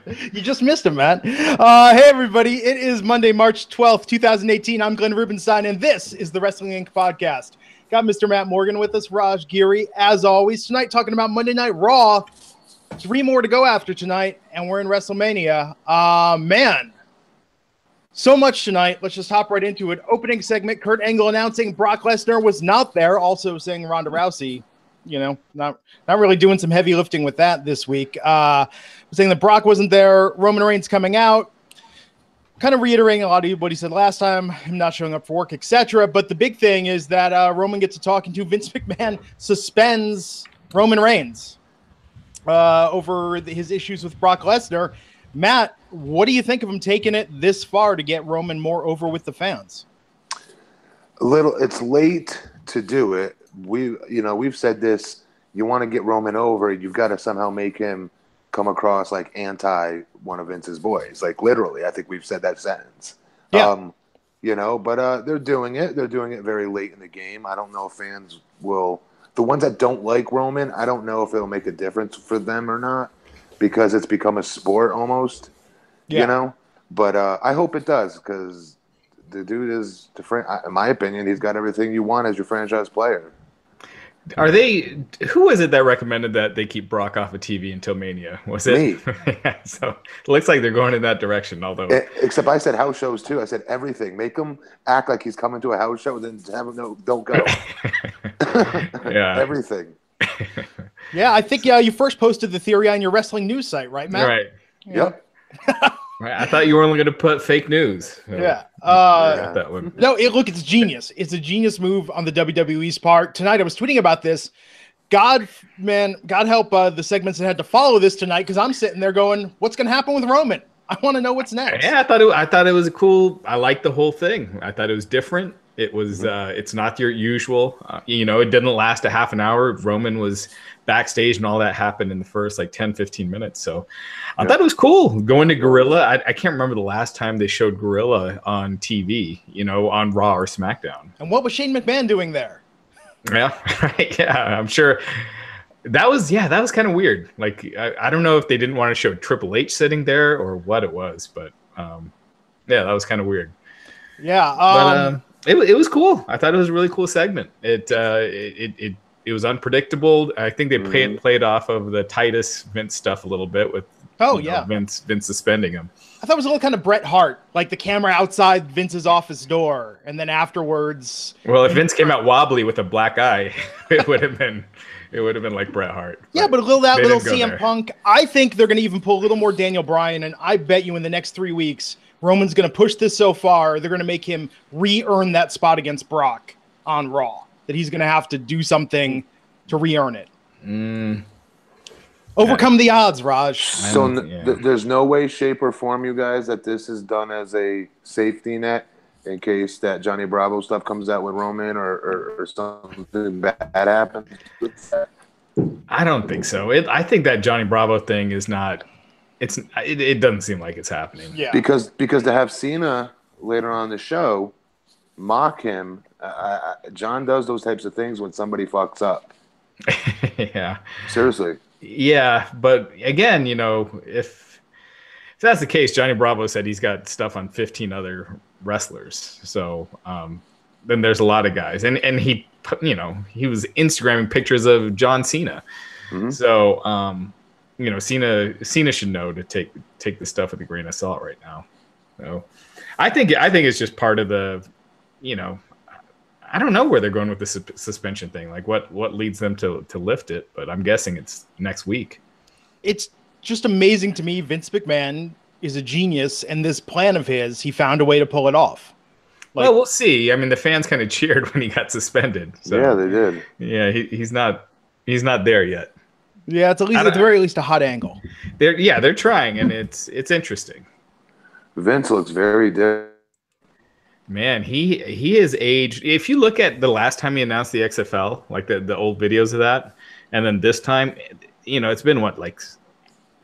You just missed him, man. Hey, everybody. It is Monday, March 12th, 2018. I'm Glenn Rubenstein, and this is the Wrestling Inc. podcast. Got Mr. Matt Morgan with us, Raj Giri, as always. Tonight, talking about Monday Night Raw. 3 more to go after tonight, and we're in WrestleMania. Man, so much tonight. Let's just hop right into it. Opening segment, Kurt Angle announcing Brock Lesnar was not there, also saying Ronda Rousey, you know, not really doing some heavy lifting with that this week. Saying that Brock wasn't there, Roman Reigns coming out, kind of reiterating a lot of what he said last time, him not showing up for work, etc. But the big thing is that Roman gets to talking to Vince McMahon, suspends Roman Reigns over his issues with Brock Lesnar. Matt, what do you think of him taking it this far to get Roman more over with the fans? It's late to do it. We've said this. You want to get Roman over, you've got to somehow make him come across like anti one of Vince's boys. Like literally, I think we've said that sentence. Yeah. But they're doing it. They're doing it very late in the game. I don't know if fans will. The ones that don't like Roman, I don't know if it'll make a difference for them or not, because it's become a sport almost. Yeah. You know. But I hope it does, because the dude is, in my opinion, he's got everything you want as your franchise player. Who was it that recommended that they keep Brock off of TV until Mania? Was it me? Yeah, so it looks like they're going in that direction. Although, except I said house shows too. I said everything. Make him act like he's coming to a house show, and then have him don't go. Yeah, everything. Yeah, I think you first posted the theory on your wrestling news site, right, Matt? Right. Yep. Right. I thought you were only going to put fake news. Yeah. That one. No, it's genius. It's a genius move on the WWE's part. Tonight, I was tweeting about this. God help the segments that had to follow this tonight, because I'm sitting there going, what's going to happen with Roman? I want to know what's next. Yeah, I thought it was cool. I liked the whole thing. I thought it was different. It was it's not your usual. It didn't last a half an hour. Roman was backstage and all that happened in the first 10, 15 minutes. So I thought it was cool going to Gorilla. I can't remember the last time they showed Gorilla on TV, on Raw or SmackDown. And what was Shane McMahon doing there? Yeah, right. Yeah, I'm sure. That was kind of weird. I don't know if they didn't want to show Triple H sitting there or what it was, but that was kind of weird. Yeah. But it was cool. I thought it was a really cool segment. It was unpredictable. I think they played off of the Titus Vince stuff a little bit with Vince suspending him. I thought it was a little kind of Bret Hart, like the camera outside Vince's office door, and then afterwards. Well, if Vince came out wobbly with a black eye, it would have been like Bret Hart. Yeah, but a little CM Punk. I think they're going to even pull a little more Daniel Bryan, and I bet you in the next 3 weeks, Roman's going to push this so far, they're going to make him re-earn that spot against Brock on Raw. That he's going to have to do something to re-earn it. Overcome the odds, Raj. So there's no way, shape, or form, you guys, that this is done as a safety net in case that Johnny Bravo stuff comes out with Roman or something bad happens with that? I don't think so. I think that Johnny Bravo thing is not. It doesn't seem like it's happening. Yeah. Because to have Cena later on the show mock him, John does those types of things when somebody fucks up. Yeah. Seriously. Yeah, but again, if that's the case, Johnny Bravo said he's got stuff on 15 other wrestlers. So then there's a lot of guys, and he was Instagramming pictures of John Cena. Mm-hmm. So Cena should know to take the stuff with a grain of salt right now. So I think it's just part of the, I don't know where they're going with the suspension thing. Like what leads them to lift it, but I'm guessing it's next week. It's just amazing to me. Vince McMahon is a genius, and this plan of his, he found a way to pull it off. Well, we'll see. I mean, the fans kind of cheered when he got suspended. So, yeah, they did. Yeah, he's not there yet. Yeah, it's at the very least a hot angle. They're trying, and it's interesting. Vince looks very different. Man, he is aged. If you look at the last time he announced the XFL, like the old videos of that, and then this time, it's been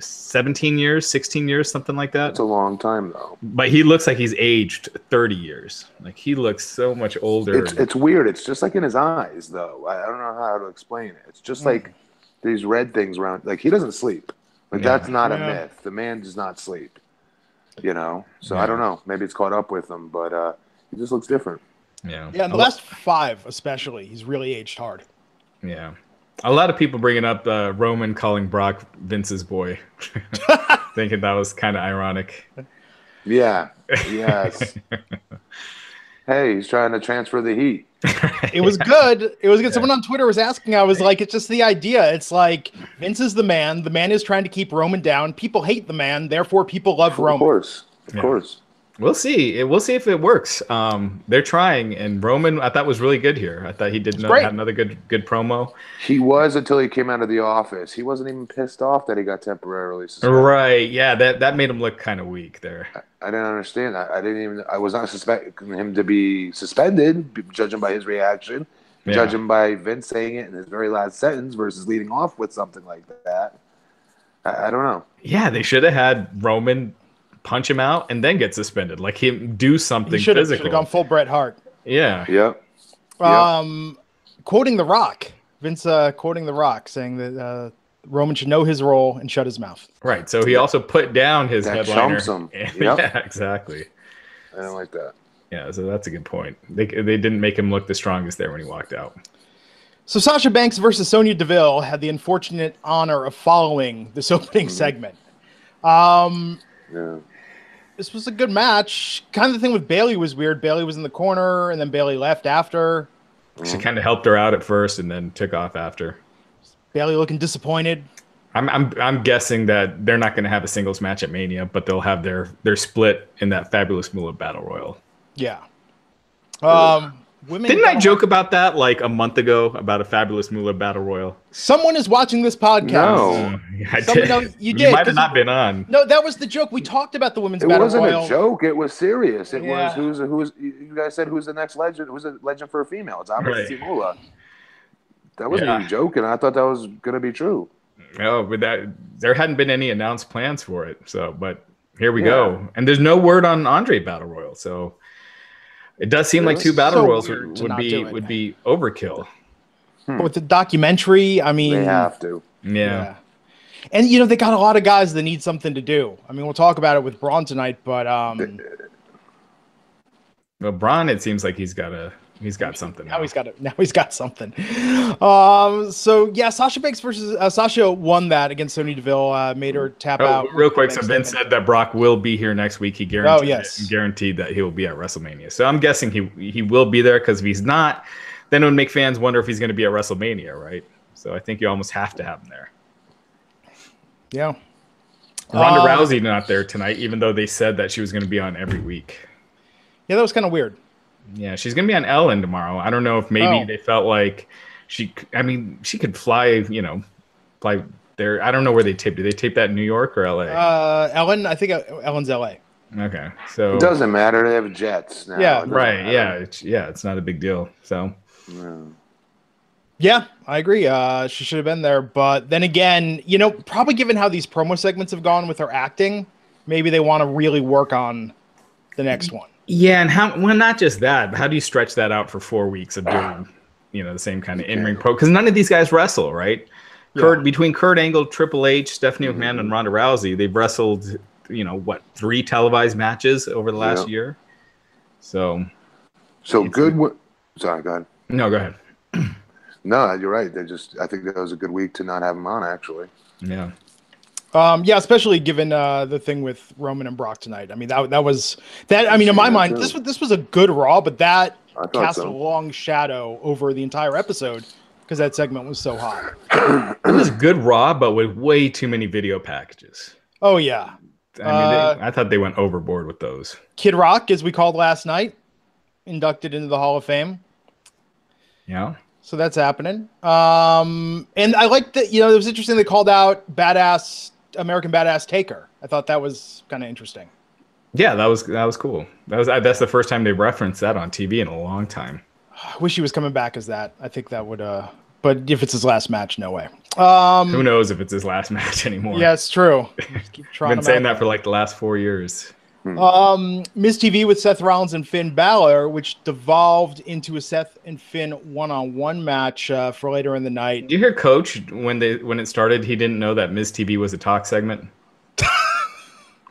17 years, 16 years, something like that. It's a long time though. But he looks like he's aged 30 years. Like he looks so much older. It's weird. It's just like in his eyes though. I don't know how to explain it. It's just like these red things around. Like he doesn't sleep. But that's not a myth. The man does not sleep. So I don't know. Maybe it's caught up with him, but he just looks different. Yeah, in the last 5 especially, he's really aged hard. Yeah. A lot of people bringing up Roman calling Brock Vince's boy, thinking that was kind of ironic. Yeah. Yes. Hey, he's trying to transfer the heat. It was good. It was good. Someone on Twitter was asking. I was like, it's just the idea. It's like Vince is the man. The man is trying to keep Roman down. People hate the man. Therefore, people love Roman. Of course. We'll see. We'll see if it works. They're trying, and Roman, I thought was really good here. I thought he did have another good promo. He was until he came out of the office. He wasn't even pissed off that he got temporarily suspended. Right? Yeah, that made him look kind of weak there. I didn't understand that. I was not expecting him to be suspended, judging by his reaction, judging by Vince saying it in his very last sentence versus leading off with something like that. I don't know. Yeah, they should have had Roman punch him out and then get suspended, like him do something physical. Should have gone full Bret Hart. Yeah. Yep. Quoting The Rock, Vince quoting The Rock, saying that Roman should know his role and shut his mouth. Right. So he also put down his headliner. Chumps him. Yeah, exactly. I don't like that. Yeah, so that's a good point. They didn't make him look the strongest there when he walked out. So Sasha Banks versus Sonya Deville had the unfortunate honor of following this opening segment. Yeah. This was a good match. Kind of the thing with Bayley was weird. Bayley was in the corner, and then Bayley left after. She kind of helped her out at first, and then took off after. Bayley looking disappointed. I'm guessing that they're not going to have a singles match at Mania, but they'll have their split in that Fabulous Moolah Battle Royal. Yeah. Didn't I joke about that like a month ago about a Fabulous Moolah Battle Royal? Someone is watching this podcast. No, I did. No, you did. You might have not been on. No, that was the joke. We talked about the women's It battle wasn't royal. a joke. It was serious. It was who's you guys said who's the next legend? Who's a legend for a female? It's obviously Moolah. That wasn't even a joke, and I thought that was going to be true. No, but there hadn't been any announced plans for it. So, but here we go. And there's no word on Andre Battle Royal. So it does seem like 2 Battle Royals would be overkill. But with the documentary, I mean, they have to. Yeah. And they got a lot of guys that need something to do. I mean, we'll talk about it with Braun tonight, but well, Braun, it seems like he's got something. Now he's got something. So yeah, Sasha Banks versus Sasha won that against Sonya Deville, made her tap out. Real quick, so Vince said that Brock will be here next week. He guaranteed that he will be at WrestleMania. So I'm guessing he will be there, because if he's not, then it would make fans wonder if he's going to be at WrestleMania, right? So I think you almost have to have him there. Yeah. Ronda Rousey not there tonight, even though they said that she was going to be on every week. Yeah, that was kind of weird. Yeah, she's going to be on Ellen tomorrow. I don't know if maybe they felt like she could fly there. I don't know where they taped. Do they tape that in New York or LA? Ellen, I think Ellen's LA. Okay. So it doesn't matter. They have jets now. Yeah. Right. Yeah. It's not a big deal. So. Yeah, I agree. She should have been there. But then again, probably given how these promo segments have gone with her acting, maybe they want to really work on the next one. Yeah, and not just that, but how do you stretch that out for 4 weeks of doing, the same kind of in-ring pro? Because none of these guys wrestle, right? Yeah. Between Kurt Angle, Triple H, Stephanie McMahon, and Ronda Rousey, they've wrestled, 3 televised matches over the last year. So good. Sorry, go ahead. No, go ahead. No, you're right. I think that was a good week to not have them on, actually. Yeah. Yeah, especially given the thing with Roman and Brock tonight. I mean, that was that. I mean, in my mind, this was a good Raw, but that cast a long shadow over the entire episode because that segment was so hot. It was good Raw, but with way too many video packages. Oh yeah. I mean, I thought they went overboard with those. Kid Rock, as we called last night, inducted into the Hall of Fame. Yeah. So that's happening. And I like that. It was interesting. They called out American Badass Taker. I thought that was kind of interesting. Yeah, that was cool. That's the first time they referenced that on TV in a long time. I wish he was coming back as that. I think that would. But if it's his last match, no way. Who knows if it's his last match anymore? Yeah, it's true. Keep trying. Been saying that for like the last 4 years. Miz TV with Seth Rollins and Finn Balor, which devolved into a Seth and Finn one-on-one match for later in the night. Did you hear Coach when it started? He didn't know that Miz TV was a talk segment.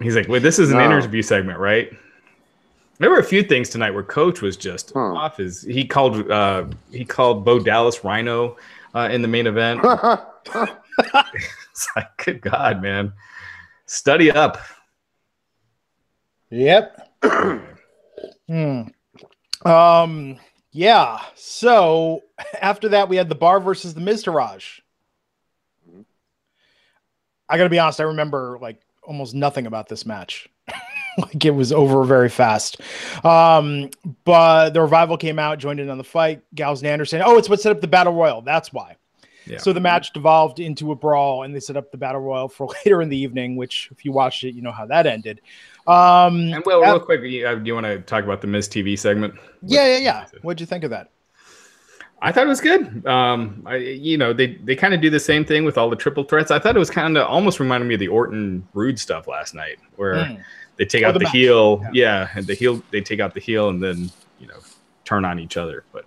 He's like, "Wait, this is an interview segment, right?" There were a few things tonight where Coach was just off his. He called Bo Dallas Rhino in the main event. It's like, good God, man, study up. Yep. Yeah. So after that, we had the Bar versus the Miztourage. I gotta be honest, I remember like almost nothing about this match. Like it was over very fast. But the Revival came out, joined in on the fight. Gallows and Anderson. Oh, it's what set up the Battle Royal. That's why. Yeah. So the match devolved into a brawl, and they set up the Battle Royal for later in the evening, which if you watched it, you know how that ended. And real quick, do you want to talk about the Miz TV segment? Yeah. What'd you think of that? I thought it was good. They kind of do the same thing with all the triple threats. I thought it was kind of almost reminded me of the Orton Rude stuff last night, where they take out the heel. Yeah, and they take out the heel and then turn on each other. But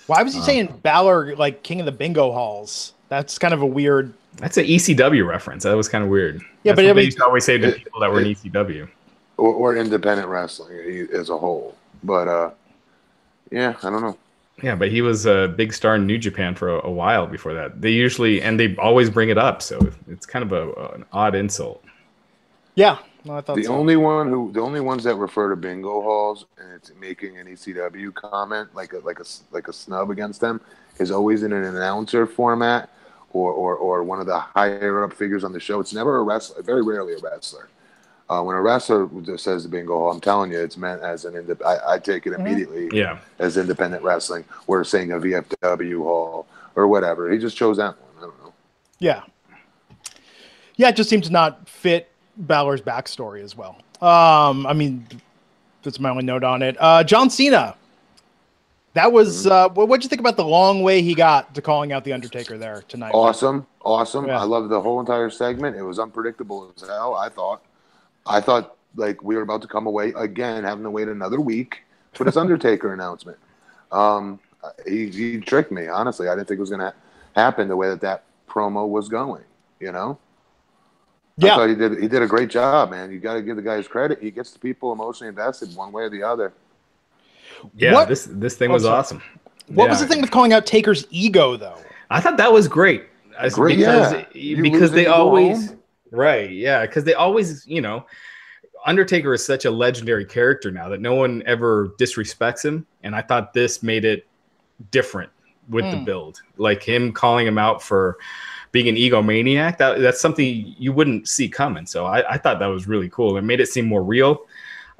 why was he saying Balor like king of the bingo halls? That's kind of a weird. That's an ECW reference. That was kind of weird. Yeah, that's what they used to always say to people that were in ECW or independent wrestling as a whole. But I don't know. Yeah, but he was a big star in New Japan for a while before that. They always bring it up, so it's kind of an odd insult. Yeah, no, I thought the only ones that refer to bingo halls and it's making an ECW comment like a snub against them is always in an announcer format or one of the higher up figures on the show. It's never a wrestler, very rarely a wrestler. When a wrestler says the bingo hall, I'm telling you, it's meant as an I take it immediately as independent wrestling. We're saying a VFW hall or whatever. He just chose that one. I don't know. Yeah. Yeah, it just seemed to not fit Balor's backstory as well. I mean, that's my only note on it. John Cena. That was what'd you think about the long way he got to calling out the Undertaker there tonight? Awesome. Yeah. I loved the whole entire segment. It was unpredictable as hell, I thought like we were about to come away again, having to wait another week for this Undertaker announcement. He tricked me, honestly. I didn't think it was going to happen the way that promo was going, Yeah. I thought he did a great job, man. You got to give the guy his credit. He gets the people emotionally invested one way or the other. Yeah, this thing was awesome. What was the thing with calling out Taker's ego, though? I thought that was great. Because they always... Right, yeah, because they always, Undertaker is such a legendary character now that no one ever disrespects him, and I thought this made it different with the build. Like him calling him out for being an egomaniac, that's something you wouldn't see coming. So I thought that was really cool. It made it seem more real,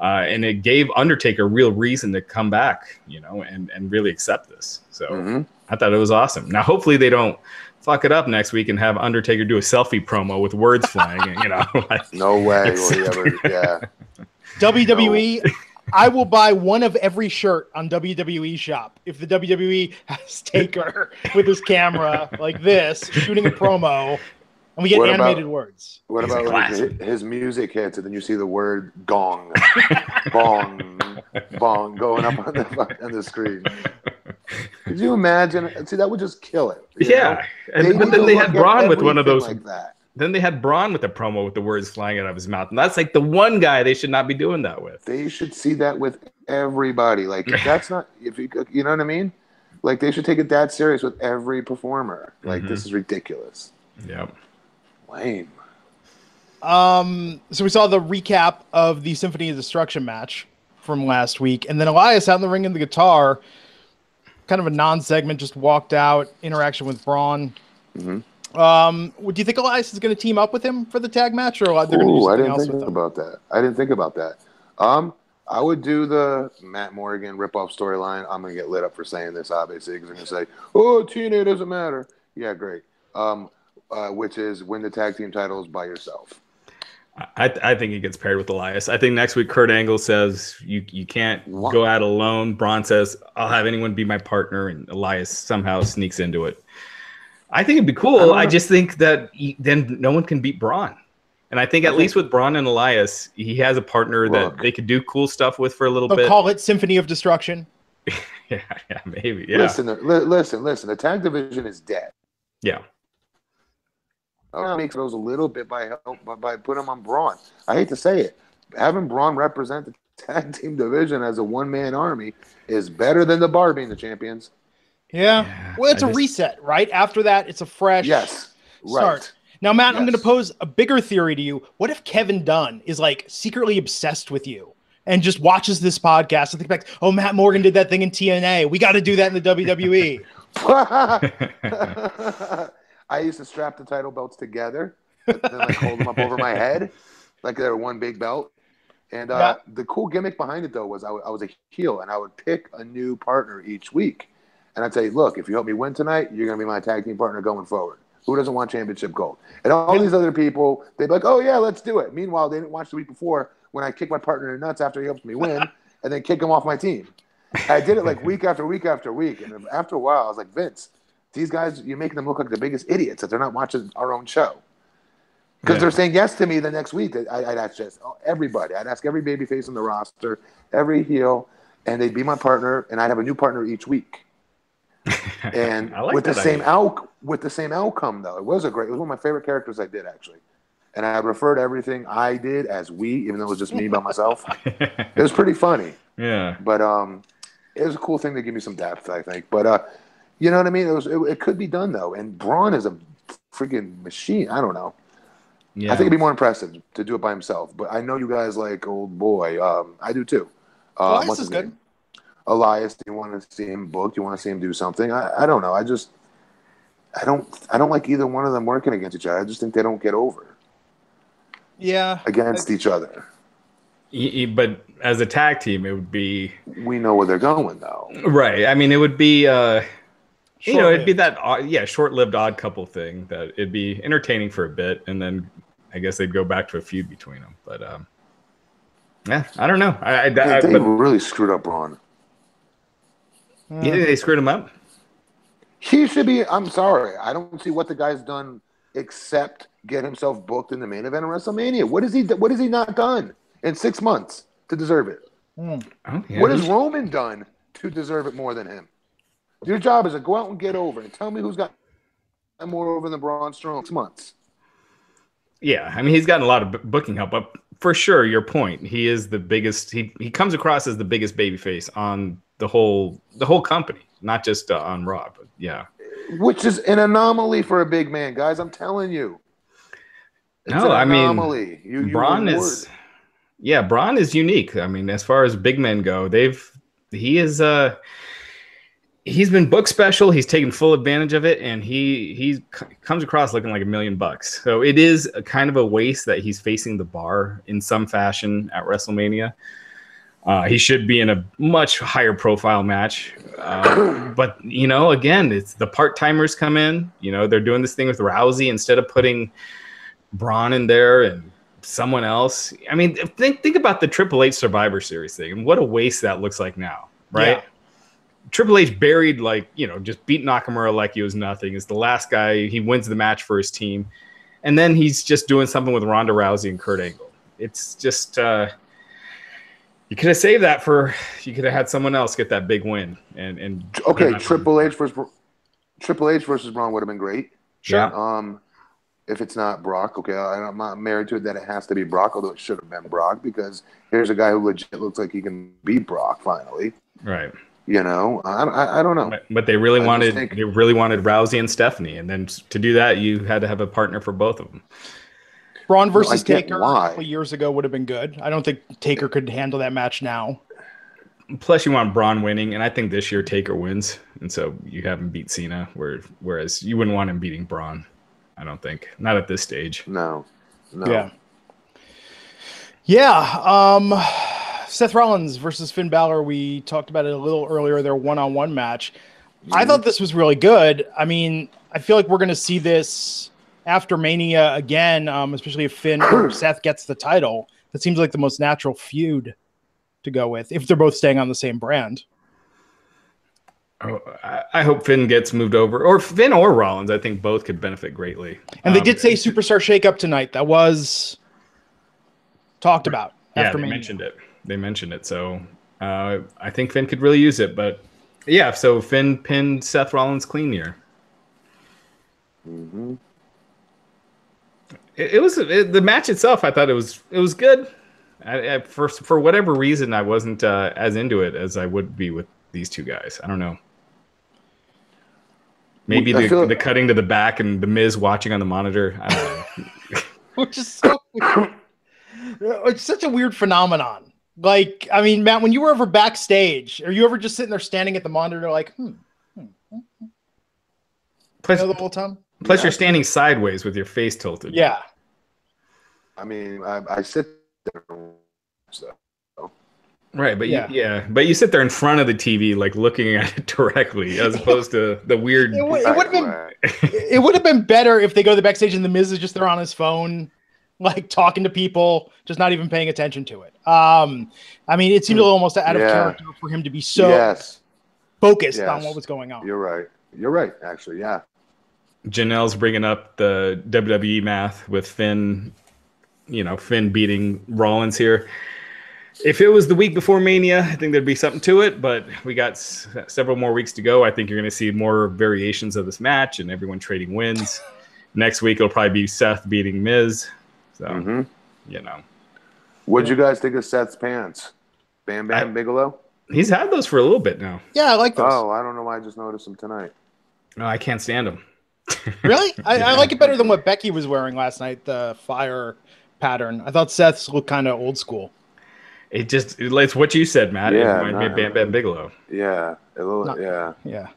and it gave Undertaker a real reason to come back, and really accept this. So I thought it was awesome. Now, hopefully they don't fuck it up next week and have Undertaker do a selfie promo with words flying. No way will he ever. Yeah. WWE, no. I will buy one of every shirt on WWE Shop if the WWE has Taker with his camera like this, shooting a promo, and we get animated words. What about when his music hits and then you see the word gong, bong, bong going up on the screen? Could you imagine? See, that would just kill it. Yeah, but then they had Braun with one of those. Like that. Then they had Braun with a promo with the words flying out of his mouth, and that's like the one guy they should not be doing that with. They should see that with everybody. Like that's not if you know what I mean. Like they should take it that serious with every performer. Like this is ridiculous. Yep. Lame. So we saw the recap of the Symphony of Destruction match from last week, and then Elias out in the ring in the guitar. Kind of a non-segment, just walked out, interaction with Braun. Would you think Elias is going to team up with him for the tag match, or they're going to do something else with him? I didn't think about that. I would do the Matt Morgan ripoff storyline. I'm going to get lit up for saying this, obviously, because I'm going to say, "Oh, TNA doesn't matter." Yeah, great. Which is win the tag team titles by yourself. I think he gets paired with Elias. I think next week Kurt Angle says you can't go out alone. Braun says I'll have anyone be my partner, and Elias somehow sneaks into it. I think it'd be cool. I just think that then no one can beat Braun. And I think at least with Braun and Elias, he has a partner that they could do cool stuff with for a little bit. Call it Symphony of Destruction. yeah, maybe. Yeah. Listen. The tag division is dead. Yeah. I'll make those a little bit by putting them on Braun. I hate to say it. Having Braun represent the tag team division as a one-man army is better than the Bar being the champions. Yeah. Well, it's a reset, right? After that, it's a fresh start. Now, Matt, I'm going to pose a bigger theory to you. What if Kevin Dunn is like secretly obsessed with you and just watches this podcast and thinks back, oh, Matt Morgan did that thing in TNA. We got to do that in the WWE. I used to strap the title belts together and then like hold them up over my head like they were one big belt. And the cool gimmick behind it, though, was I was a heel, and I would pick a new partner each week. And I'd say, look, if you help me win tonight, you're going to be my tag team partner going forward. Who doesn't want championship gold? And all these other people, they'd be like, oh, yeah, let's do it. Meanwhile, they didn't watch the week before when I kicked my partner in the nuts after he helped me win and then kick him off my team. I did it like week after week after week. And after a while, I was like, Vince, these guys, you're making them look like the biggest idiots that they're not watching our own show. Because they're saying yes to me the next week. I'd ask just everybody. I'd ask every babyface on the roster, every heel, and they'd be my partner, and I'd have a new partner each week. And with the same outcome, though. It was one of my favorite characters I did, actually. And I refer to everything I did as we, even though it was just me by myself. It was pretty funny. Yeah. But it was a cool thing to give me some depth, I think. But you know what I mean? It could be done, though. And Braun is a freaking machine. I don't know. Yeah. I think it'd be more impressive to do it by himself. But I know you guys like old boy. I do, too. Elias is good. Elias, do you want to see him booked? Do you want to see him do something? I don't know. I don't like either one of them working against each other. I just think they don't get over. Yeah. Against each other. But as a tag team, it would be. We know where they're going, though. Right. I mean, it would be. It'd be that short-lived odd couple thing that it'd be entertaining for a bit, and then I guess they'd go back to a feud between them. But I don't know. They really screwed up Braun. You think they screwed him up? He should be. I'm sorry. I don't see what the guy's done except get himself booked in the main event of WrestleMania. What has he not done in 6 months to deserve it? Oh, yeah. What has Roman done to deserve it more than him? Your job is to go out and get over and tell me who's got more over than Braun Strowman. 6 months. Yeah, I mean, he's gotten a lot of booking help, but for sure, your point. He is the biggest. He comes across as the biggest babyface on the whole company, not just on Raw. But yeah, which is an anomaly for a big man, guys. I'm telling you. Anomaly. Braun is. Yeah, Braun is unique. I mean, as far as big men go, he's been booked special. He's taken full advantage of it, and he comes across looking like $1 million. So it is a kind of a waste that he's facing the Bar in some fashion at WrestleMania. He should be in a much higher profile match. But, again, it's the part-timers come in. They're doing this thing with Rousey instead of putting Braun in there and someone else. I mean, think about the Triple H Survivor Series thing and what a waste that looks like now, right? Yeah. Triple H buried, just beat Nakamura like he was nothing. Is the last guy. He wins the match for his team. And then he's just doing something with Ronda Rousey and Kurt Angle. It's just, you could have saved that you could have had someone else get that big win. And okay, Triple H versus Braun would have been great. Sure. Yeah. If it's not Brock, okay, I'm not married to it that it has to be Brock, although it should have been Brock because here's a guy who legit looks like he can beat Brock finally. Right. I don't know. But they really wanted Rousey and Stephanie, and then to do that, you had to have a partner for both of them. Braun versus Taker a couple years ago would have been good. I don't think Taker could handle that match now. Plus, you want Braun winning, and I think this year Taker wins, and so you have him beat Cena, whereas you wouldn't want him beating Braun. I don't think. Not at this stage. No. Yeah. Seth Rollins versus Finn Balor. We talked about it a little earlier, their one-on-one match. I thought this was really good. I mean, I feel like we're going to see this after Mania again, especially if Finn or Seth gets the title. That seems like the most natural feud to go with if they're both staying on the same brand. Oh, I hope Finn gets moved over, or Finn or Rollins. I think both could benefit greatly. And they did say Superstar Shakeup tonight. That was talked about. Yeah, after they Mania. mentioned it. They mentioned it. So I think Finn could really use it. But yeah, so Finn pinned Seth Rollins clean here. Mm-hmm. It was the match itself. I thought it was good. For whatever reason, I wasn't as into it as I would be with these two guys. I don't know. Maybe the cutting to the back and the Miz watching on the monitor. I don't know. Which is so weird. It's such a weird phenomenon. Like, I mean, Matt, when you were ever backstage, are you ever just sitting there standing at the monitor like, Plus, the whole time? Plus, you're standing sideways with your face tilted. Yeah. I mean, I sit there. So. Right, but but you sit there in front of the TV, like looking at it directly, as opposed to the weird. It would have been better if they go to the backstage and the Miz is just there on his phone, like talking to people, just not even paying attention to it. I mean, it seemed almost out of character for him to be so focused on what was going on. You're right. You're right. Actually, yeah. Janelle's bringing up the WWE math with Finn. Finn beating Rollins here. If it was the week before Mania, I think there'd be something to it, but we got several more weeks to go. I think you're going to see more variations of this match and everyone trading wins. Next week, it'll probably be Seth beating Miz. So, What'd you guys think of Seth's pants? Bam Bam Bigelow? He's had those for a little bit now. Yeah, I like those. Oh, I don't know why I just noticed them tonight. No, I can't stand them. Really? I like it better than what Becky was wearing last night, the fire pattern. I thought Seth's looked kind of old school. It's what you said, Matt. It reminded me of Bam Bam Bigelow. Yeah. Yeah.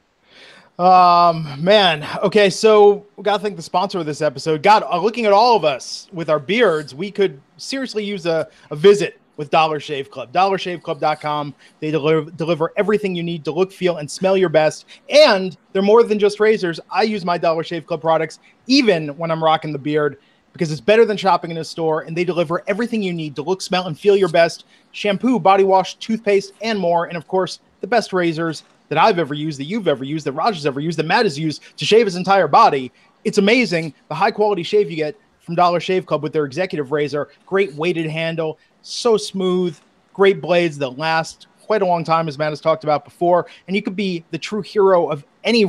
Man. Okay, so we got to thank the sponsor of this episode. God, looking at all of us with our beards, we could seriously use a visit with Dollar Shave Club. DollarShaveClub.com. They deliver everything you need to look, feel, and smell your best. And they're more than just razors. I use my Dollar Shave Club products even when I'm rocking the beard, because it's better than shopping in a store, and they deliver everything you need to look, smell, and feel your best. Shampoo, body wash, toothpaste, and more. And, of course, the best razors that I've ever used, that you've ever used, that Raj has ever used, that Matt has used to shave his entire body. It's amazing the high-quality shave you get from Dollar Shave Club with their executive razor. Great weighted handle, so smooth, great blades that last quite a long time, as Matt has talked about before. And you could be the true hero of any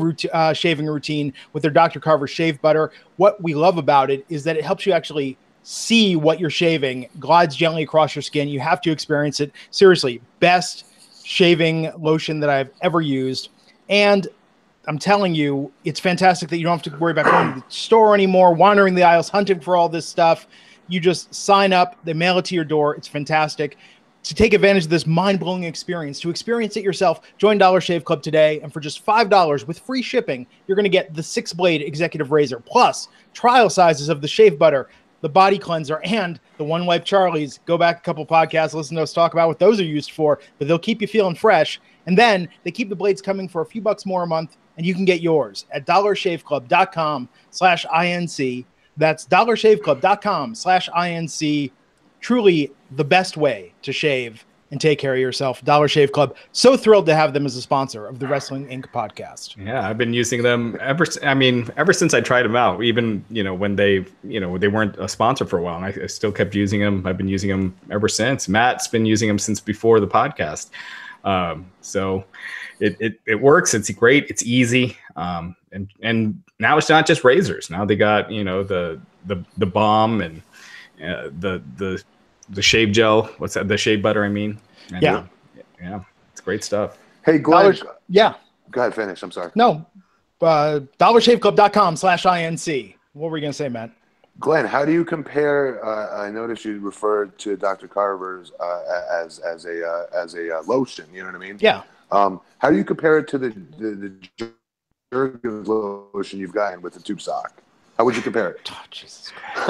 shaving routine with their Dr. Carver shave butter. What we love about it is that it helps you actually see what you're shaving, glides gently across your skin. You have to experience it. Seriously, best shaving lotion that I've ever used. And I'm telling you, it's fantastic that you don't have to worry about going to the store anymore, wandering the aisles, hunting for all this stuff. You just sign up, they mail it to your door. It's fantastic. To take advantage of this mind-blowing experience, to experience it yourself, join Dollar Shave Club today, and for just $5 with free shipping, you're going to get the 6-blade executive razor, plus trial sizes of the shave butter, the body cleanser, and the One Wipe Charlies. Go back a couple podcasts, listen to us talk about what those are used for, but they'll keep you feeling fresh. And then they keep the blades coming for a few bucks more a month, and you can get yours at dollarshaveclub.com/INC. That's dollarshaveclub.com/INC. Truly the best way to shave and take care of yourself. Dollar Shave Club. So thrilled to have them as a sponsor of the Wrestling Inc. podcast. Yeah, I've been using them ever since I tried them out. Even, when they weren't a sponsor for a while, and I still kept using them. I've been using them ever since. Matt's been using them since before the podcast. So it works. It's great. It's easy. And now it's not just razors. Now they got, the balm and the shave gel. What's that? The shave butter, I mean. And yeah. It's great stuff. Hey, Glenn. Yeah. Go ahead, finish. I'm sorry. No. dollarshaveclub.com/INC. What were you going to say, Matt? Glenn, how do you compare? I noticed you referred to Dr. Carver's as a lotion. You know what I mean? Yeah. How do you compare it to the Jergens lotion you've gotten with the tube sock? How would you compare it? Oh, Jesus Christ.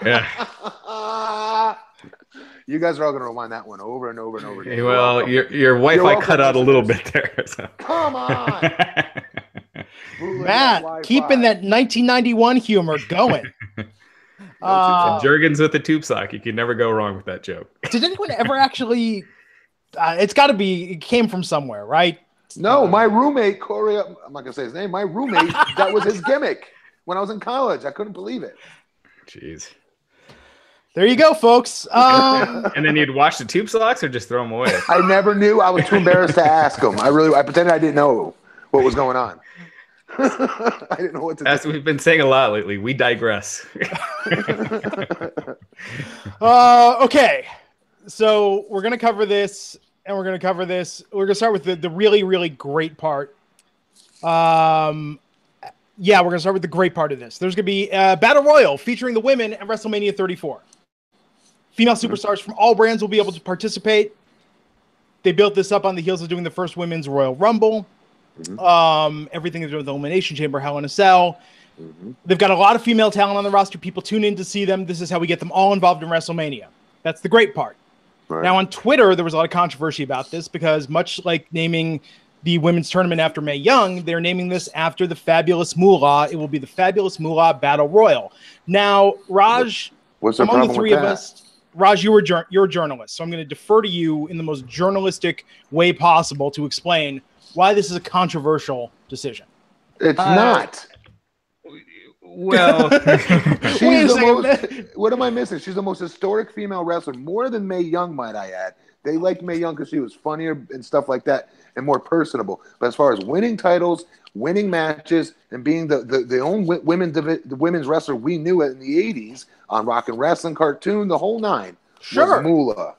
Yeah. You guys are all going to rewind that one over and over and over again. Well, your Wi-Fi cut out a little bit there. So. Come on. Matt, keeping that 1991 humor going. Jergens with the tube sock. You can never go wrong with that joke. Did anyone ever actually... it came from somewhere, right? No, my roommate, Corey, I'm not going to say his name. My roommate, that was his gimmick when I was in college. I couldn't believe it. Jeez. There you go, folks. And then you'd wash the tube socks or just throw them away? I never knew. I was too embarrassed to ask him. I pretended I didn't know what was going on. I didn't know what to do. As we've been saying a lot lately, we digress. Okay. So we're going to cover this, and we're going to cover this. We're going to start with the really, really great part. Yeah, we're going to start with the great part of this. There's going to be a Battle Royal featuring the women at WrestleMania 34. Female superstars from all brands will be able to participate. They built this up on the heels of doing the first Women's Royal Rumble. Everything is with the Elimination Chamber, Hell in a Cell. They've got a lot of female talent on the roster. People tune in to see them. This is how we get them all involved in WrestleMania. That's the great part. Right. Now, on Twitter, there was a lot of controversy about this because much like naming the women's tournament after Mae Young, they're naming this after the Fabulous Moolah. It will be the Fabulous Moolah Battle Royal. Now, Raj, what's the among problem the three with of that? us, Raj, you're a journalist, so I'm going to defer to you in the most journalistic way possible to explain why this is a controversial decision. It's not. Well, what am I missing? She's the most historic female wrestler, more than Mae Young, might I add. They liked Mae Young because she was funnier and stuff like that and more personable. But as far as winning titles, winning matches, and being the only women's wrestler we knew in the 80s on Rock and Wrestling cartoon, the whole nine, was Moolah.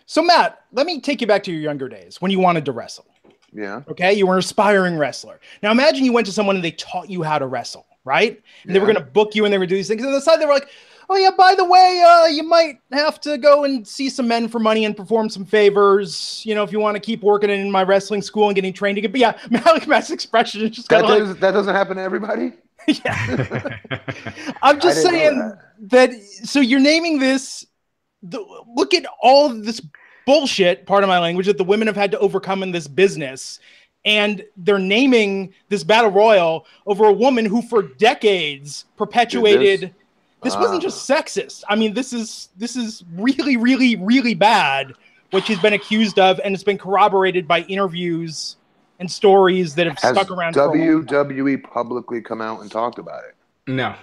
So, Matt, let me take you back to your younger days when you wanted to wrestle. Yeah. Okay, you were an aspiring wrestler. Now, imagine you went to someone and they taught you how to wrestle, right? And they were going to book you and they would do these things. And on the side, they were like, oh, yeah, by the way, you might have to go and see some men for money and perform some favors, you know, if you want to keep working in my wrestling school and getting trained. But yeah, Malik Matt's expression is just that doesn't happen to everybody? Yeah. I'm just saying that. So you're naming this, look at all this bullshit, part of my language, that the women have had to overcome in this business. And they're naming this Battle Royal over a woman who for decades perpetuated... This wasn't just sexist. I mean, this is really, really, really bad, what she's been accused of, and it's been corroborated by interviews and stories that have stuck around. Has WWE publicly come out and talked about it? No.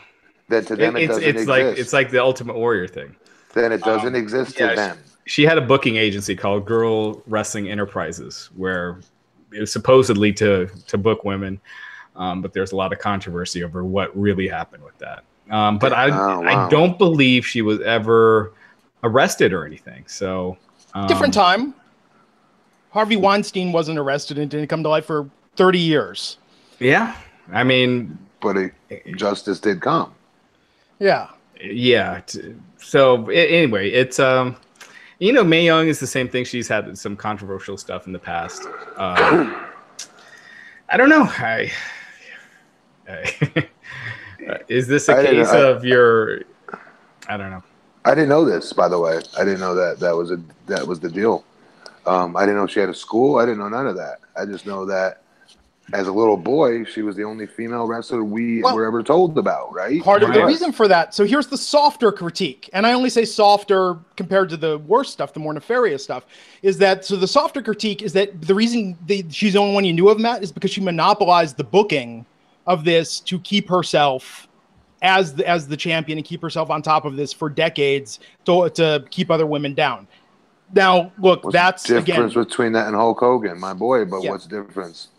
That to them it doesn't exist. It's like the Ultimate Warrior thing. Then it doesn't exist to them. She had a booking agency called Girl Wrestling Enterprises, where it was supposedly to book women, but there's a lot of controversy over what really happened with that. But I don't believe she was ever arrested or anything. So different time. Harvey Weinstein wasn't arrested and didn't come to life for 30 years. Yeah, I mean, but justice did come. Yeah. Yeah. So anyway, it's you know, Mae Young is the same thing. She's had some controversial stuff in the past. I don't know. Is this a case of your? I don't know. I didn't know this, by the way. I didn't know that was the deal. I didn't know she had a school. I didn't know none of that. I just know that as a little boy, she was the only female wrestler we were ever told about, right? Part of the reason for that. So here's the softer critique, and I only say softer compared to the worst stuff, the more nefarious stuff, is that so the softer critique is that the reason she's the only one you knew of, Matt, is because she monopolized the booking of this to keep herself as the champion and keep herself on top of this for decades to keep other women down. Now, look, that's the difference between that and Hulk Hogan, my boy. But what's the difference?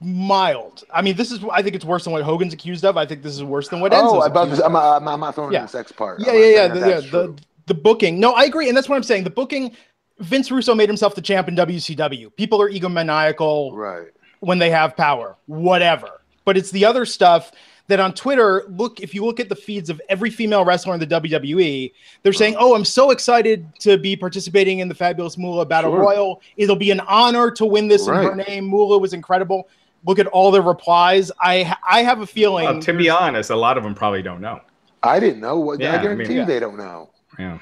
Mild. I mean, I think it's worse than what Hogan's accused of. I think this is worse than what Enzo's accused of. I'm not throwing in the sex part. Yeah. The booking. No, I agree, and that's what I'm saying. The booking. Vince Russo made himself the champ in WCW. People are egomaniacal, right, when they have power. Whatever. But it's the other stuff that on Twitter, if you look at the feeds of every female wrestler in the WWE, they're saying, oh, I'm so excited to be participating in the Fabulous Moolah Battle Royal. It'll be an honor to win this in her name. Moolah was incredible. Look at all the replies. I have a feeling. To be honest, a lot of them probably don't know. I didn't know. I guarantee you they don't know. Yeah.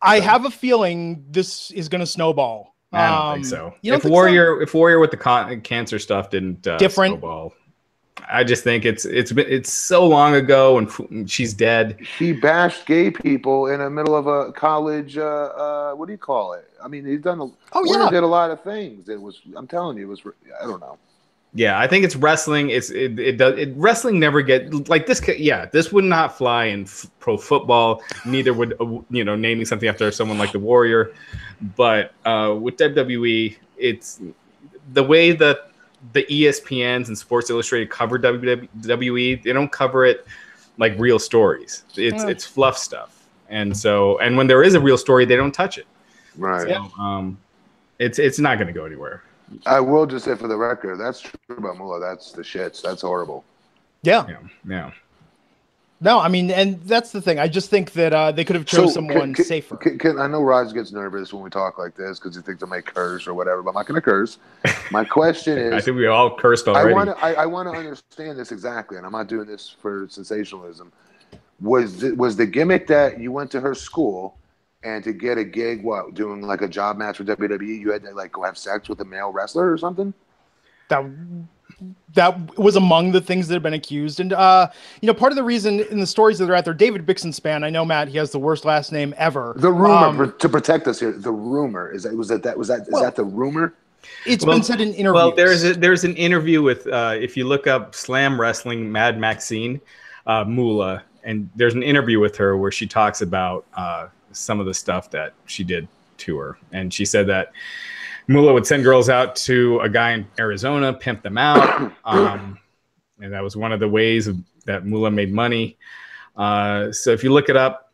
I have a feeling this is going to snowball. I don't think so. If Warrior with the cancer stuff didn't snowball. I just think it's so long ago, and she's dead. He bashed gay people in the middle of a college. What do you call it? I mean, he's done. He did a lot of things. It was. I'm telling you, it was. I don't know. Yeah, I think it's wrestling. Wrestling never get like this. Yeah, this would not fly in pro football. Neither would naming something after someone like the Warrior. But with WWE, it's the way that the ESPNs and Sports Illustrated cover WWE. They don't cover it like real stories. It's fluff stuff. And when there is a real story, they don't touch it. Right. So, it's not going to go anywhere. I will just say for the record, that's true about Moolah. That's the shits. That's horrible. Yeah. No, I mean, and that's the thing. I just think that they could have chose someone safer. I know Raj gets nervous when we talk like this because he thinks I may curse or whatever, but I'm not going to curse. My question is... I think we all cursed already. I want to understand this exactly, and I'm not doing this for sensationalism. Was the gimmick that you went to her school and to get a gig, doing like a job match with WWE, you had to like go have sex with a male wrestler or something? That was among the things that have been accused. And, part of the reason in the stories that are out there, David Bixenspan, I know, Matt, he has the worst last name ever. The rumor, to protect us here, the rumor, is that the rumor? It's been said in interviews. Well, there's an interview with, if you look up Slam Wrestling, Mad Maxine Moolah, and there's an interview with her where she talks about some of the stuff that she did to her. And she said that Moolah would send girls out to a guy in Arizona, pimp them out. And that was one of the ways that Moolah made money. So if you look it up,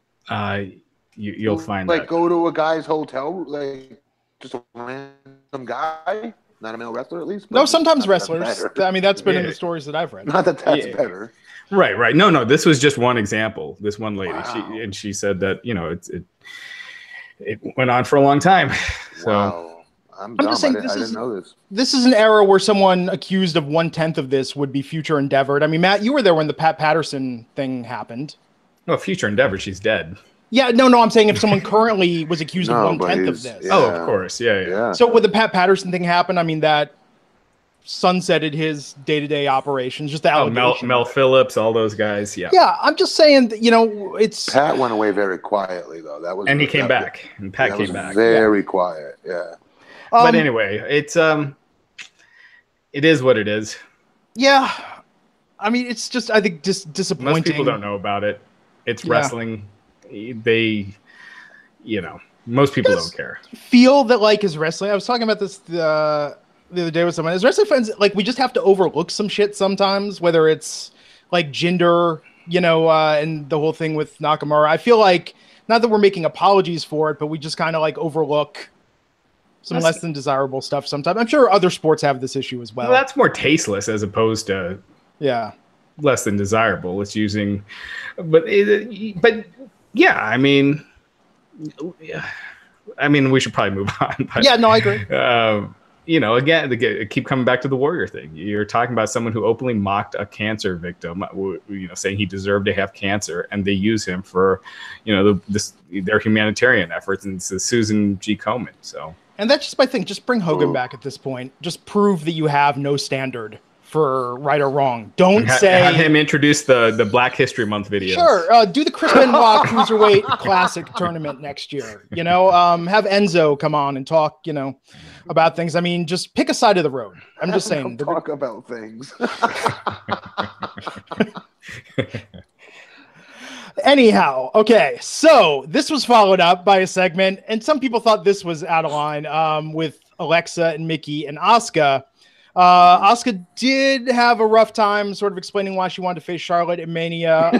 you'll find like go to a guy's hotel, like just a random guy, not a male wrestler at least. No, sometimes wrestlers. I mean, that's been in the stories that I've read. Not that that's better. Right. No, this was just one example. This one lady, wow. she said that it went on for a long time. So. Wow. I'm just saying, I didn't know this. This is an era where someone accused of 1/10 of this would be future endeavored. I mean, Matt, you were there when the Pat Patterson thing happened. Well, future endeavored, she's dead. Yeah, no, I'm saying if someone currently was accused of 1/10 of this. Yeah. Oh, of course, yeah. So when the Pat Patterson thing happened, I mean, that sunsetted his day-to-day operations. Just the allegation. Mel Phillips, all those guys. Yeah. Yeah, I'm just saying that, it's Pat went away very quietly though. And he came back. And Pat came back. Very quiet. Yeah. But anyway, it is what it is. Yeah, I mean, it's just, I think, just disappointing. Most people don't know about it. It's wrestling. Most people don't care. Feel that like is wrestling. I was talking about this the other day with someone. As wrestling fans, like we just have to overlook some shit sometimes, whether it's like gender, and the whole thing with Nakamura. I feel like not that we're making apologies for it, but we just kind of like overlook some less than desirable stuff sometimes. I'm sure other sports have this issue as well. Well, that's more tasteless as opposed to less than desirable. It's using, but yeah, I mean, we should probably move on. But, yeah, no, I agree. Again, keep coming back to the Warrior thing. You're talking about someone who openly mocked a cancer victim, saying he deserved to have cancer, and they use him for, their humanitarian efforts. And it's Susan G. Komen. So. And that's just my thing. Just bring Hogan back at this point. Just prove that you have no standard for right or wrong. Don't have him introduce the Black History Month videos. Sure. Do the Chris Benoit Cruiserweight Classic tournament next year. Have Enzo come on and talk, about things. I mean, just pick a side of the road. I'm just saying. Talk about things. Anyhow, okay, so this was followed up by a segment, and some people thought this was out of line with Alexa and Mickey and Asuka. Asuka did have a rough time sort of explaining why she wanted to face Charlotte at Mania.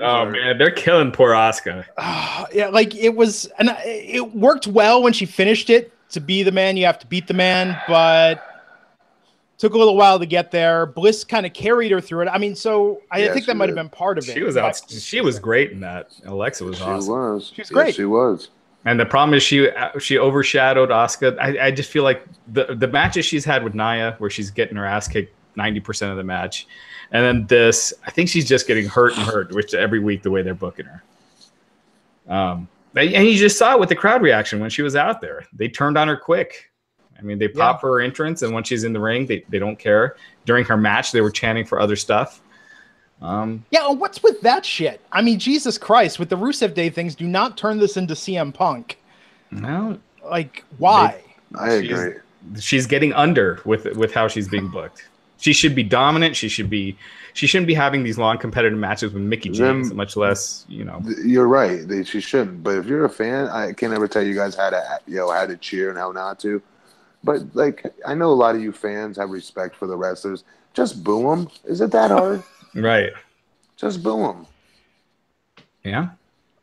Oh, man, they're killing poor Asuka. Yeah, like it was, and it worked well when she finished it. To be the man, you have to beat the man, but took a little while to get there. Bliss kind of carried her through it. I mean, I think that might have been part of it. She was out. She was great in that. Alexa was awesome. She was great. Yes, she was. And the problem is she overshadowed Asuka. I just feel like the matches she's had with Nia, where she's getting her ass kicked 90% of the match, and then this, I think she's just getting hurt, which every week the way they're booking her. And you just saw it with the crowd reaction when she was out there. They turned on her quick. I mean, they pop for her entrance, and when she's in the ring, they don't care. during her match, they were chanting for other stuff. Yeah, and what's with that shit? I mean, Jesus Christ, with the Rusev Day things, do not turn this into CM Punk. No. Like, why? I agree. She's getting under with how she's being booked. She should be dominant. She shouldn't be having these long competitive matches with Mickie James, much less, You're right. She shouldn't. But if you're a fan, I can't ever tell you guys how to cheer and how not to. But like, I know a lot of you fans have respect for the wrestlers. Just boo them. Is it that hard? Right. Just boo them. Yeah.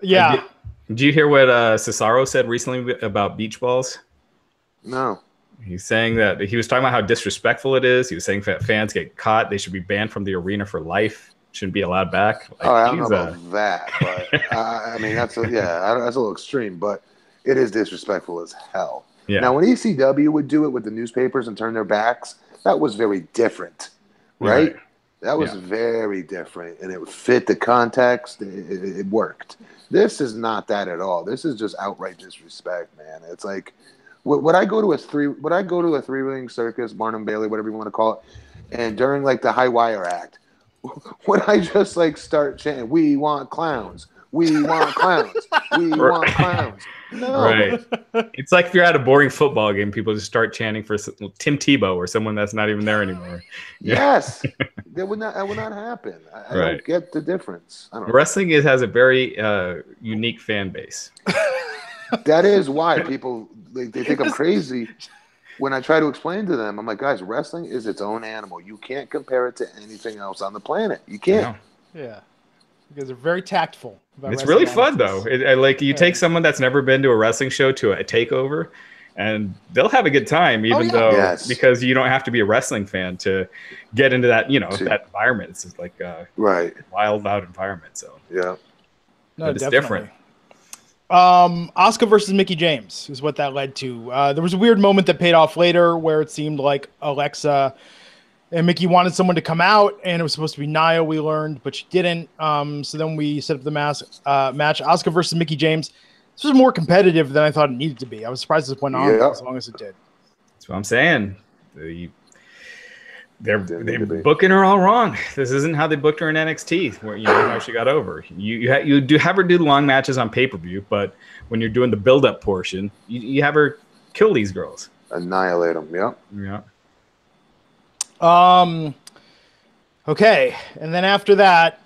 Yeah. Did you hear what Cesaro said recently about beach balls? No. He's saying that he was talking about how disrespectful it is. He was saying that fans get caught, they should be banned from the arena for life. Shouldn't be allowed back. Like, I don't know about that, but I mean that's a little extreme, but it is disrespectful as hell. Yeah. Now, when ECW would do it with the newspapers and turn their backs, that was very different, right? That was very different, and it would fit the context. It worked. This is not that at all. This is just outright disrespect, man. It's like, would I go to a three-ring circus, Barnum Bailey, whatever you want to call it, and during like the High Wire Act, would I just like start chanting, "We want clowns, we want clowns, we want clowns"? No. Right. It's like if you're at a boring football game, people just start chanting for Tim Tebow or someone that's not even there anymore. Yes. That would not happen. I don't get the difference. I don't know. Wrestling has a very unique fan base. That is why people they think I'm crazy when I try to explain to them. I'm like, guys, wrestling is its own animal. You can't compare it to anything else on the planet. You can't. Yeah. Because they're very tactful. It's really fun, though. You take someone that's never been to a wrestling show to a takeover, and they'll have a good time, because you don't have to be a wrestling fan to get into that, that environment. It's just like a wild, loud environment. So yeah, no, it's different. Asuka versus Mickie James is what that led to. There was a weird moment that paid off later where it seemed like Alexa and Mickie wanted someone to come out, and it was supposed to be Nia, we learned, but she didn't. So then we set up the match, Asuka versus Mickie James. This was more competitive than I thought it needed to be. I was surprised this went on as long as it did. That's what I'm saying. They're booking her all wrong. This isn't how they booked her in NXT, where how she got over. You do have her do long matches on pay-per-view, but when you're doing the build-up portion, you have her kill these girls. Annihilate them, Yeah. Okay, and then after that,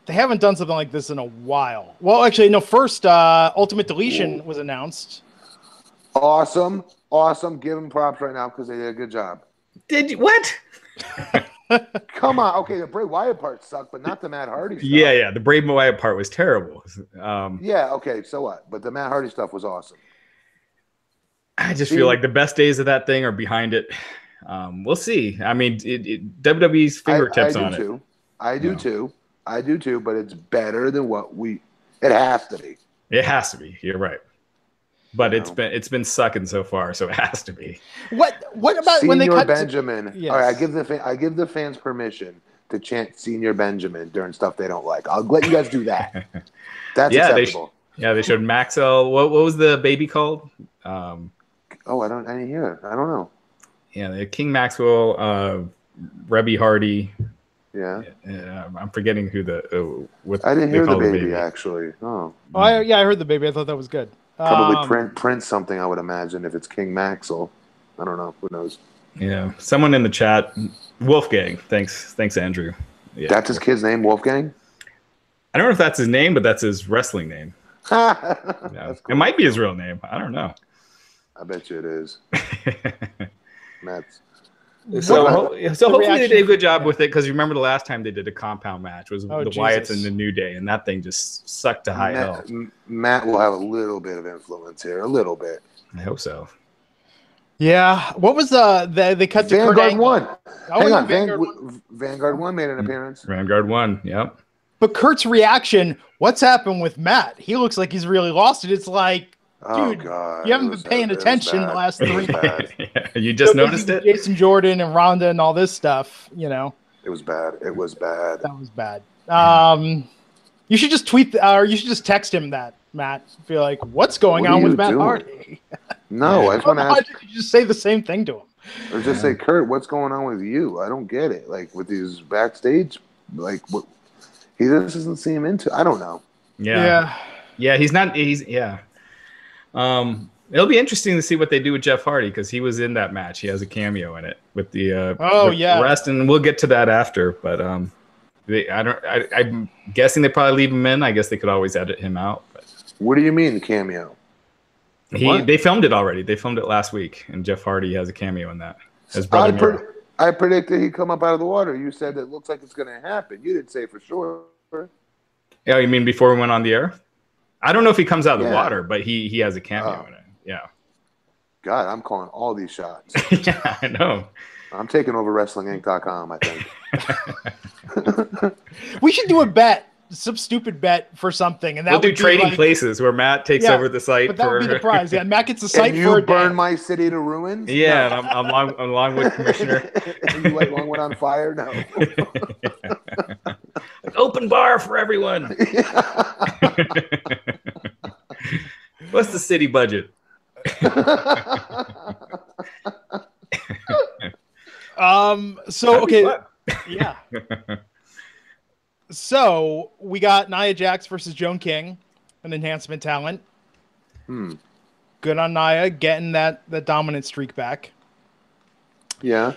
they haven't done something like this in a while. Well, actually, no. First, Ultimate Deletion was announced. Awesome. Give them props right now because they did a good job. Did you what? Come on. Okay, the Bray Wyatt part sucked, but not the Matt Hardy stuff. Yeah. The Bray Wyatt part was terrible. Okay, so what? But the Matt Hardy stuff was awesome. I just feel like the best days of that thing are behind it. We'll see. I mean, WWE's fingertips on it. I do too, but it's better than it has to be. It has to be. You're right. But it's been sucking so far, so it has to be. What about when they cut Benjamin? Yes. All right, I give the fans permission to chant Senior Benjamin during stuff they don't like. I'll let you guys do that. That's acceptable. They showed Maxwell. What was the baby called? I didn't hear it. I don't know. Yeah, King Maxwell, Rebby Hardy. Yeah. I'm forgetting who I didn't hear the baby actually. Oh. I heard the baby. I thought that was good. Probably Prince something, I would imagine, if it's King Maxwell. I don't know. Who knows? Yeah. Someone in the chat, Wolfgang. Thanks, Andrew. Yeah. That's his kid's name, Wolfgang? I don't know if that's his name, but that's his wrestling name. That's cool. It might be his real name. I don't know. I bet you it is. Matt's. So hopefully they did a good job with it, because you remember the last time they did a compound match was the Wyatts and the New Day, and that thing just sucked to high hell. Matt will have a little bit of influence here, a little bit. I hope so. Yeah. What was they cut to Vanguard 1? Hang on, Vanguard 1 made an appearance. Vanguard 1, yep. But Kurt's reaction, what's happened with Matt? He looks like he's really lost it. It's like, dude, God, you haven't been paying attention the last 3 days. You just noticed it? Jason Jordan and Ronda and all this stuff, It was bad. That was bad. You should just tweet, or you should just text him that, Matt. Be like, what's going on with Matt Hardy? No, I just want to ask. You just say the same thing to him. Or just say, Kurt, what's going on with you? I don't get it. Like with these backstage, like what he just doesn't seem into. I don't know. Yeah. He's not. It'll be interesting to see what they do with Jeff Hardy because he was in that match. He has a cameo in it with the rest, and we'll get to that after. But I'm guessing they probably leave him in. I guess they could always edit him out. But. What do you mean cameo? They filmed it already. They filmed it last week, and Jeff Hardy has a cameo in that. His brother. I predicted he'd come up out of the water. You said it looks like it's going to happen. You didn't say for sure. Yeah, you mean before we went on the air? I don't know if he comes out of the water, but he has a cameo in it. Yeah. God, I'm calling all these shots. Yeah, I know. I'm taking over WrestlingInc.com, I think. We should do a bet. Some stupid bet for something, and that we'll do trading places where Matt takes over the site. But that would be the prize. Yeah, Matt gets the site. And you burn my city to ruins. Yeah, no. and I'm along with Commissioner. And you light Longwood on fire. No. Like, open bar for everyone. What's the city budget? So okay. Yeah. So we got Nia Jax versus Joan King, an enhancement talent. Good on Nia getting that dominant streak back. Yeah.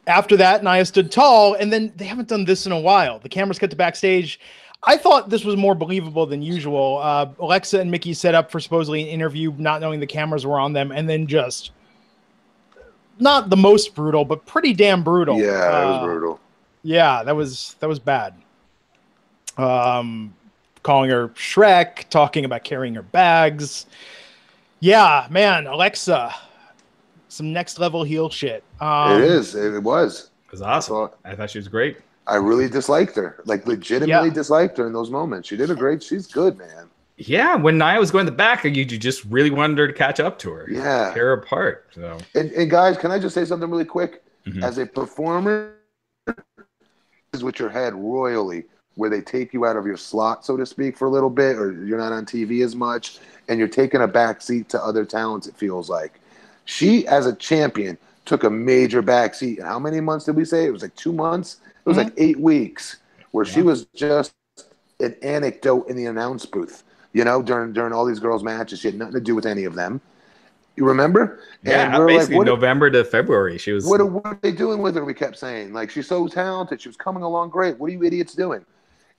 After that, Nia stood tall, and then they haven't done this in a while. The cameras cut to backstage. I thought this was more believable than usual. Alexa and Mickey set up for supposedly an interview, not knowing the cameras were on them, and then just not the most brutal, but pretty damn brutal. Yeah, that was brutal. Yeah, that was bad. Calling her Shrek, talking about carrying her bags. Yeah, man, Alexa, some next level heel shit. It is. It was. It was awesome. I thought she was great. I really disliked her. Like legitimately disliked her in those moments. She did a great. She's good, man. Yeah, when Nia was going to the back, you just really wanted her to catch up to her. Yeah, tear her apart. So. And guys, can I just say something really quick? Mm-hmm. As a performer, is with your head royally, where they take you out of your slot, so to speak, for a little bit, or you're not on TV as much, and you're taking a back seat to other talents. It feels like she, as a champion, took a major back seat. And how many months did we say? It was like 2 months. It was like 8 weeks where she was just an anecdote in the announce booth, you know, during all these girls' matches. She had nothing to do with any of them. You remember? Yeah, and basically like, November to February. She was. What are they doing with her? We kept saying, like, she's so talented. She was coming along great. What are you idiots doing?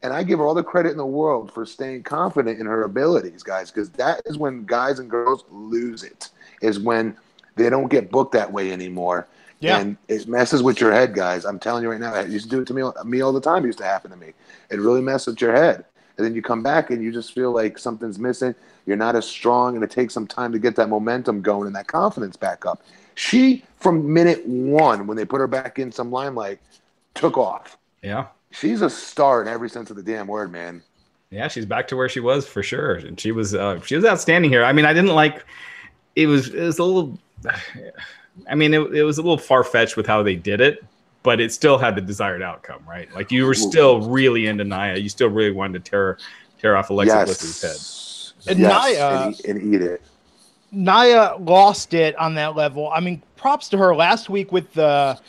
And I give her all the credit in the world for staying confident in her abilities, guys, because that is when guys and girls lose it, is when they don't get booked that way anymore. Yeah. And it messes with your head, guys. I'm telling you right now, it used to do it to me all the time. It used to happen to me. It really messes with your head. And then you come back and you just feel like something's missing. You're not as strong, and it takes some time to get that momentum going and that confidence back up. She, from minute one, when they put her back in some limelight, took off. Yeah. She's a star in every sense of the damn word, man. Yeah, she's back to where she was for sure. And she was outstanding here. I mean, I didn't like it was a little I mean, it was a little far-fetched with how they did it, but it still had the desired outcome, right? Like you were still really into Nia. You still really wanted to tear off Alexa Bliss's head. And Nia and eat it. Nia lost it on that level. I mean, props to her. Last week with the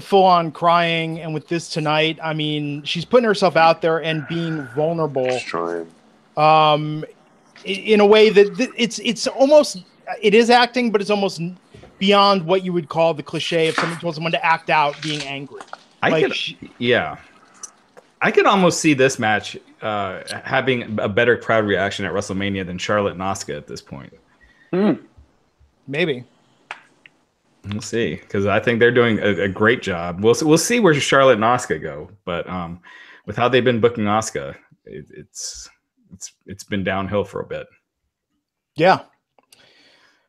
full-on crying, and with this tonight, I mean, she's putting herself out there and being vulnerable. She's trying. In a way that it's almost, it is acting, but it's almost beyond what you would call the cliche of someone told someone to act out being angry. I could almost see this match having a better crowd reaction at WrestleMania than Charlotte and Asuka at this point. Maybe. We'll see, because I think they're doing a great job. We'll see where Charlotte and Asuka go, but with how they've been booking Asuka, it's been downhill for a bit. Yeah.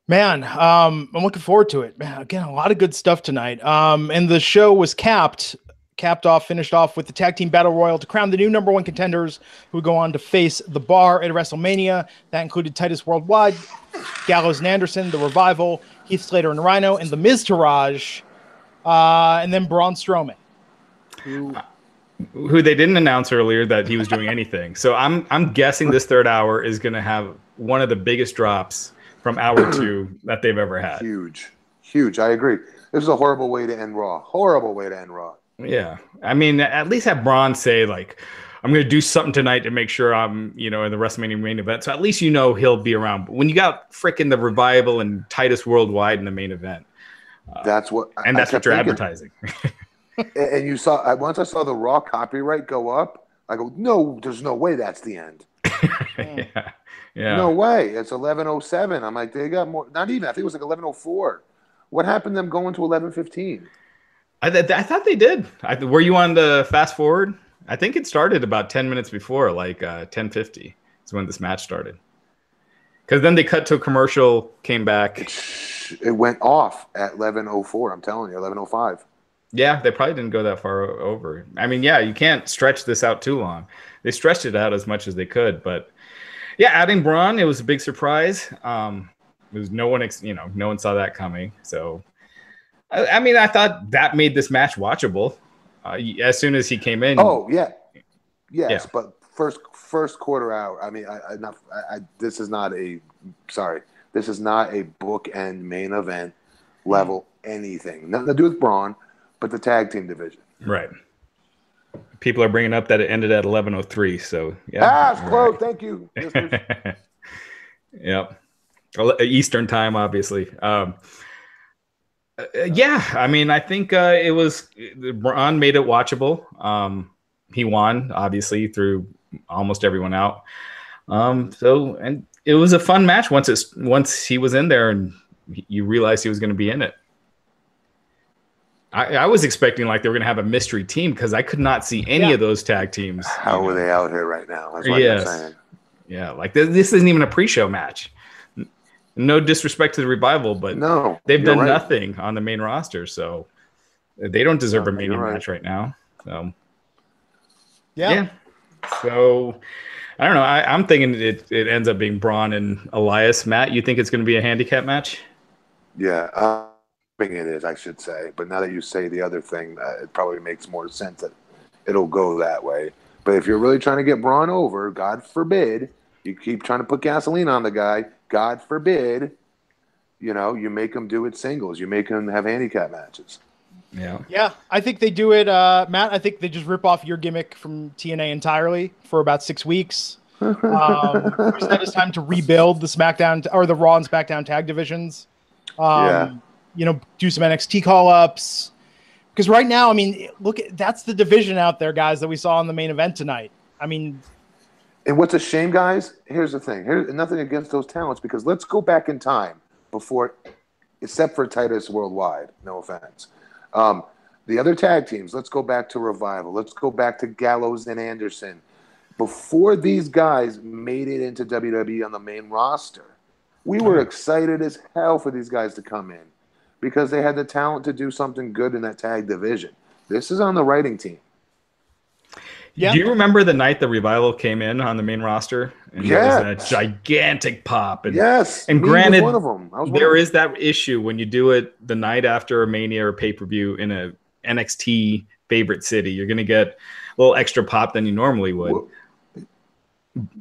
Man, I'm looking forward to it. Man, again, a lot of good stuff tonight. And the show was finished off with the Tag Team Battle Royal to crown the new #1 contenders who would go on to face The Bar at WrestleMania. That included Titus Worldwide, Gallows and Anderson, The Revival, Heath Slater and Rhino, and The Miz Taraj, and then Braun Strowman. Who they didn't announce earlier that he was doing anything. So I'm guessing this third hour is going to have one of the biggest drops from hour 2 that they've ever had. Huge. I agree. This is a horrible way to end Raw. Horrible way to end Raw. Yeah. I mean, at least have Braun say, like, I'm going to do something tonight to make sure I'm, in the WrestleMania main event. So at least he'll be around. But when you got freaking the Revival and Titus Worldwide in the main event, that's what you're advertising. And you saw, once I saw the Raw copyright go up, I go, no, there's no way that's the end. Yeah. No way. It's 11:07. I'm like, they got more. Not even. I think it was like 11:04. What happened to them going to 11:15? I thought they did. Were you on the fast forward? I think it started about 10 minutes before, like 10:50 is when this match started. Because then they cut to a commercial, came back. It went off at 11:04. I'm telling you, 11:05. Yeah, they probably didn't go that far over. I mean, yeah, you can't stretch this out too long. They stretched it out as much as they could, but yeah, adding Braun, it was a big surprise. It was no one saw that coming. So, I mean, I thought that made this match watchable. As soon as he came in. Oh yeah, yes, yeah. But first quarter hour. I mean, this is not a bookend main event level anything. Nothing to do with Braun, but the tag team division. Right. People are bringing up that it ended at 11:03. So yeah. It's close. Right. Thank you. Yep. Eastern time, obviously. Yeah, I mean, I think it was Braun made it watchable. He won, obviously, threw almost everyone out. And it was a fun match once he was in there and you realized he was going to be in it. I was expecting like they were going to have a mystery team because I could not see any of those tag teams. How were they out here right now? That's what I'm saying. Yeah, like this isn't even a pre-show match. No disrespect to the Revival, but they've done nothing on the main roster, so they don't deserve a main match right now. So yeah. So I don't know. I'm thinking it ends up being Braun and Elias. Matt, you think it's going to be a handicap match? Yeah, I think it is. I should say, but now that you say the other thing, it probably makes more sense that it'll go that way. But if you're really trying to get Braun over, God forbid, you keep trying to put gasoline on the guy. God forbid, you make him do it singles. You make him have handicap matches. Yeah. I think they do it, Matt. I think they just rip off your gimmick from TNA entirely for about 6 weeks. That is time to rebuild the SmackDown or the Raw and SmackDown tag divisions. Do some NXT call-ups. Because right now, I mean, that's the division out there, guys, that we saw in the main event tonight. I mean, and what's a shame, guys, here's the thing. Here's nothing against those talents, because let's go back in time before, except for Titus Worldwide, no offense. The other tag teams, let's go back to Revival. Let's go back to Gallows and Anderson. Before these guys made it into WWE on the main roster, we were excited as hell for these guys to come in because they had the talent to do something good in that tag division. This is on the writing team. Yeah. Do you remember the night the Revival came in on the main roster? And there was that gigantic pop. And, and granted, one of them. there is that issue when you do it the night after a Mania or pay-per-view in a NXT favorite city. You're going to get a little extra pop than you normally would.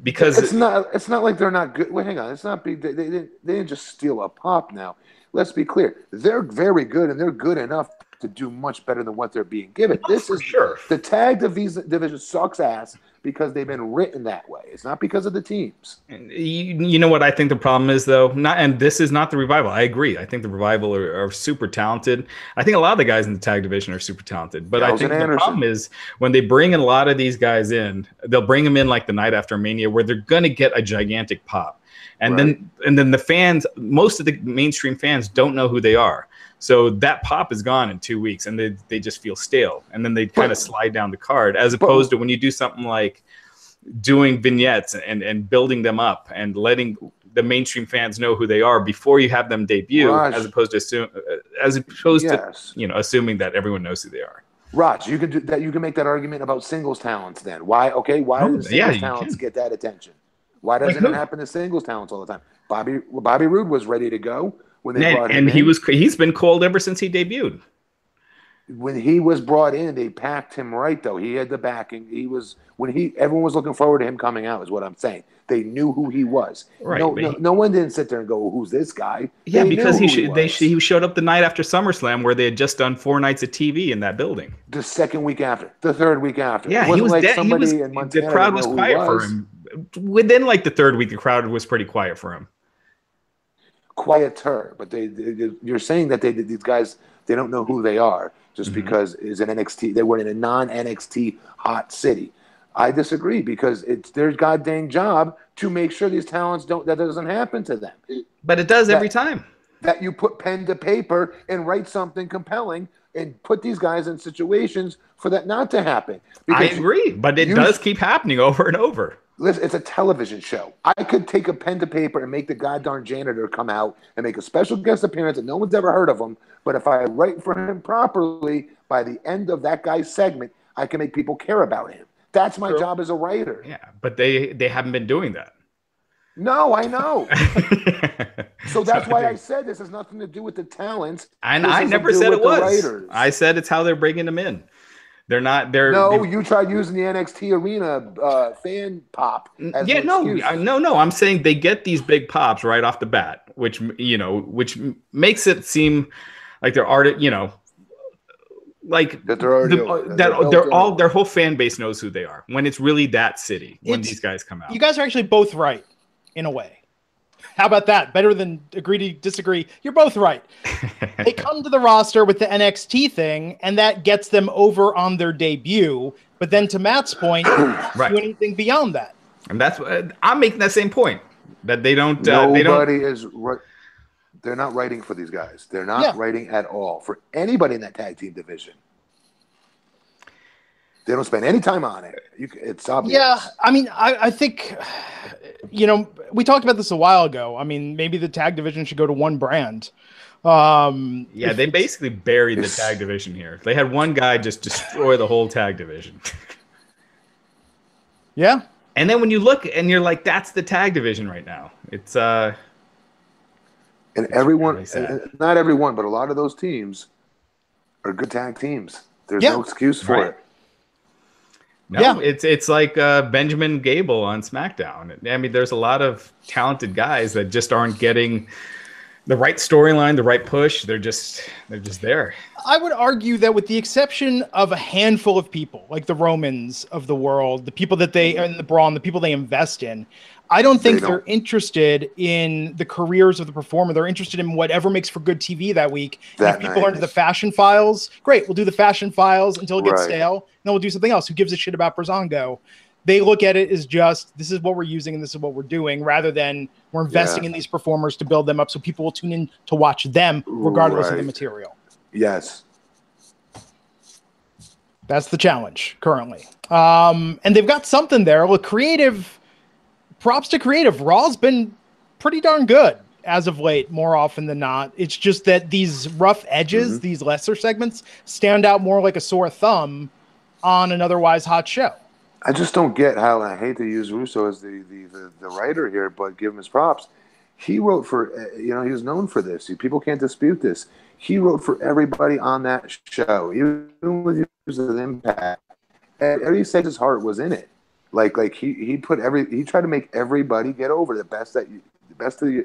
Because it's not like they're not good. Wait, hang on. It's not big. They didn't just steal a pop now. Let's be clear. They're very good, and they're good enough to do much better than what they're being given. This is the tag division sucks ass because they've been written that way. It's not because of the teams. You know what I think the problem is, though? And this is not the Revival. I agree. I think the Revival are super talented. I think a lot of the guys in the tag division are super talented. But I think the problem is when they bring a lot of these guys in, they'll bring them in like the night after Mania where they're going to get a gigantic pop. And then the fans, most of the mainstream fans don't know who they are. So that pop is gone in 2 weeks, and they just feel stale. And then they kind of slide down the card, as opposed to when you do something like doing vignettes and building them up and letting the mainstream fans know who they are before you have them debut, Raj, as opposed to assuming that everyone knows who they are. Raj, you can do that. You can make that argument about singles talents. Then why? Okay, why do singles talents get that attention? Why doesn't it happen to singles talents all the time? Bobby Roode was ready to go when they brought him in. He's been cold ever since he debuted. when he was brought in, they packed him right, though. He had the backing. Everyone was looking forward to him coming out, is what I'm saying. They knew who he was. Right. No one didn't sit there and go, "Who's this guy?" Yeah, because he showed up the night after SummerSlam, where they had just done 4 nights of TV in that building. The second week after, the third week after. Yeah, he was like somebody in Montana. The crowd was quiet for him. Within like the third week, the crowd was pretty quiet for him. Quieter, but you're saying that these guys, they don't know who they are just because it's an NXT. They were in a non-NXT hot city. I disagree, because it's their goddamn job to make sure these talents that doesn't happen to them. But it does every time. That you put pen to paper and write something compelling and put these guys in situations for that not to happen. I agree, but it does keep happening over and over. Listen, it's a television show. I could take a pen to paper and make the goddamn janitor come out and make a special guest appearance that no one's ever heard of him. But if I write for him properly, by the end of that guy's segment, I can make people care about him. That's my job as a writer. Yeah, but they haven't been doing that. No, I know. So that's why I said this has nothing to do with the talents. And I never said it was. I said it's how they're bringing them in. You tried using the NXT arena fan pop. No. I'm saying they get these big pops right off the bat, which makes it seem like they're like their whole fan base knows who they are when it's really that city when these guys come out. You guys are actually both right in a way. How about that? Better than agree to disagree. You're both right. They come to the roster with the NXT thing, and that gets them over on their debut. But then, to Matt's point, do anything beyond that. And that's I'm making that same point, that they don't. They're not writing for these guys. They're not writing at all for anybody in that tag team division. They don't spend any time on it. It's obvious. Yeah, I mean, I think, we talked about this a while ago. I mean, maybe the tag division should go to one brand. They basically buried the tag division here. They had one guy just destroy the whole tag division. Yeah. And then when you look and you're like, that's the tag division right now. It's and everyone, not everyone, but a lot of those teams are good tag teams. There's no excuse for it. No, it's like Benjamin Gable on SmackDown. I mean, there's a lot of talented guys that just aren't getting the right storyline, the right push. They're just there. I would argue that with the exception of a handful of people, like the Romans of the world, the people that and the Braun, the people they invest in, I don't think they're interested in the careers of the performer. They're interested in whatever makes for good TV that week. And if people are into the fashion files, great. We'll do the fashion files until it gets stale. And then we'll do something else. Who gives a shit about Brazongo? They look at it as just, this is what we're using and this is what we're doing, rather than we're investing in these performers to build them up so people will tune in to watch them regardless of the material. Yes. That's the challenge currently. And they've got something there. Look, props to creative. Raw's been pretty darn good as of late, more often than not. It's just that these rough edges, these lesser segments, stand out more like a sore thumb on an otherwise hot show. I just don't get how, I hate to use Russo as the writer here, but give him his props. He wrote for, he was known for this. People can't dispute this. He wrote for everybody on that show, even with his impact. And every said his heart was in it. Like he tried to make everybody get over the best of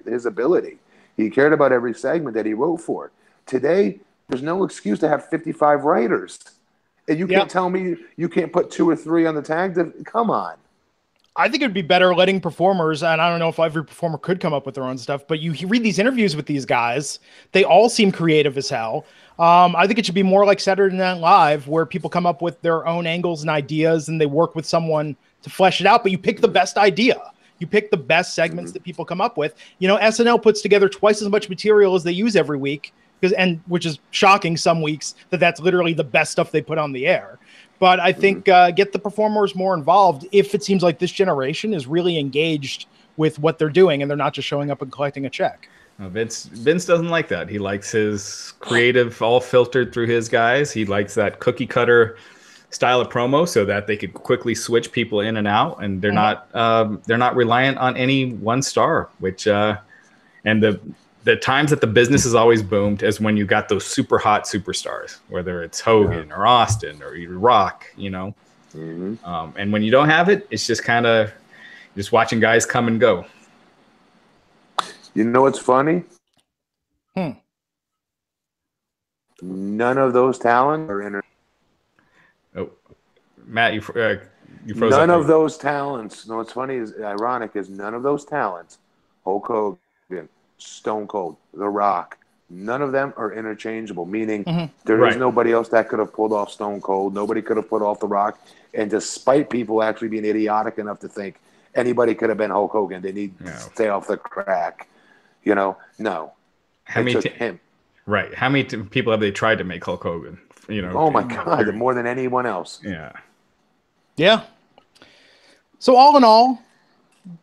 his ability. He cared about every segment that he wrote for. Today, there's no excuse to have 55 writers. And you can't tell me you can't put 2 or 3 on the tag. Come on. I think it would be better letting performers, and I don't know if every performer could come up with their own stuff, but you read these interviews with these guys, they all seem creative as hell. I think it should be more like Saturday Night Live, where people come up with their own angles and ideas, and they work with someone to flesh it out, but you pick the best idea. You pick the best segments that people come up with. SNL puts together twice as much material as they use every week, which is shocking some weeks that's literally the best stuff they put on the air. But I think get the performers more involved if it seems like this generation is really engaged with what they're doing and they're not just showing up and collecting a check. Vince doesn't like that. He likes his creative all filtered through his guys. He likes that cookie cutter style of promo so that they could quickly switch people in and out, and they're not reliant on any one star, which and the times that the business has always boomed is when you got those super hot superstars, whether it's Hogan or Austin or Rock, you know. And when you don't have it, it's just kind of just watching guys come and go. You know what's funny? None of those talents are in. Oh, Matt, you froze. None of those talents. No, what's funny is ironic is none of those talents. Hulk Hogan, Stone Cold, The Rock. None of them are interchangeable. Meaning there is nobody else that could have pulled off Stone Cold. Nobody could have pulled off The Rock. And despite people actually being idiotic enough to think anybody could have been Hulk Hogan, they need to stay off the crack. You know, no. How many him? Right. How many people have they tried to make Hulk Hogan? You know. Oh my God, more than anyone else. Yeah. Yeah. So all in all,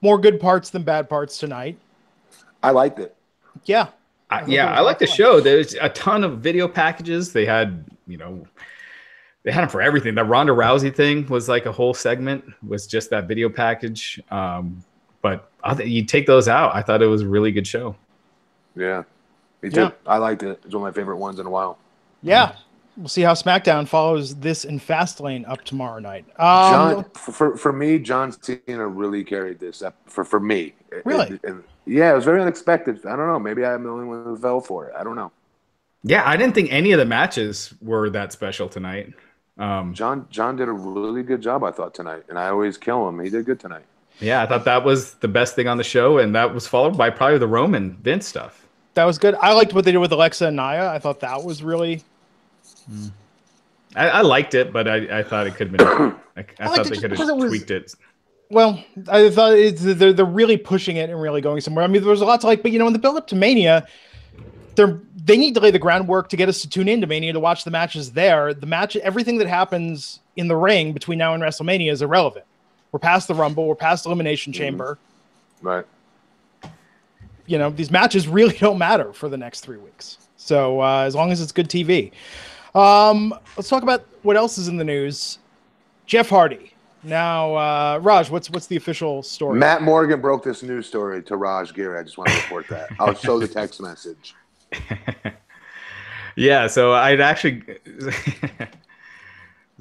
more good parts than bad parts tonight. I liked it. Yeah. I like the show. There's a ton of video packages. They had, you know, they had them for everything. The Ronda Rousey thing was like a whole segment, was just that video package. But you take those out. I thought it was a really good show. Yeah. Me too. Yeah. I liked it. It's one of my favorite ones in a while. Yeah. We'll see how SmackDown follows this in Fastlane up tomorrow night. For me, John Cena really carried this up for me. Really? Yeah, it was very unexpected. I don't know. Maybe I'm the only one who fell for it. I don't know. Yeah, I didn't think any of the matches were that special tonight. John did a really good job, I thought, tonight. And I always kill him. He did good tonight. Yeah, I thought that was the best thing on the show. And that was followed by probably the Roman Vince stuff. That was good. I liked what they did with Alexa and Nia. I thought that was really... I liked it, but I thought it could have been... I thought they could have tweaked it. Well, I thought they're really pushing it and really going somewhere. I mean, there was a lot to like, but, you know, in the build-up to Mania, they need to lay the groundwork to get us to tune into Mania to watch the matches there. The match, everything that happens in the ring between now and WrestleMania is irrelevant. We're past the Rumble. We're past the Elimination Chamber. Right. You know, these matches really don't matter for the next 3 weeks. So as long as it's good TV. Let's talk about what else is in the news. Jeff Hardy. Now, Raj, what's the official story? Matt Morgan broke this news story to Raj Giri. I just want to report that. I'll show the text message. Yeah, so I'd actually...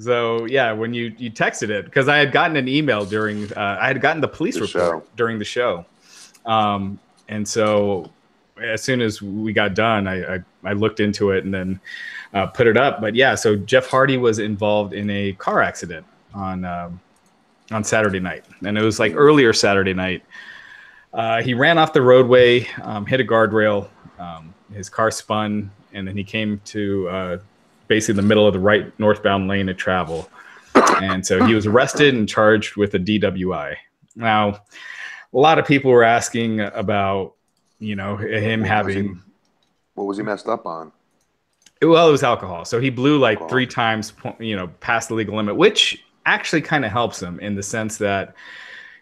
So, yeah, when you texted it, because I had gotten an email during... I had gotten the police report during the show. And so as soon as we got done, I looked into it and then put it up. But, yeah, so Jeff Hardy was involved in a car accident on Saturday night, and it was like earlier Saturday night. He ran off the roadway, hit a guardrail, his car spun, and then he came to basically the middle of the right northbound lane of travel. And so he was arrested and charged with a DWI. Now, a lot of people were asking about, you know, him having... What was he messed up on? Well, it was alcohol. So he blew like 3 times, you know, past the legal limit, which actually kind of helps him in the sense that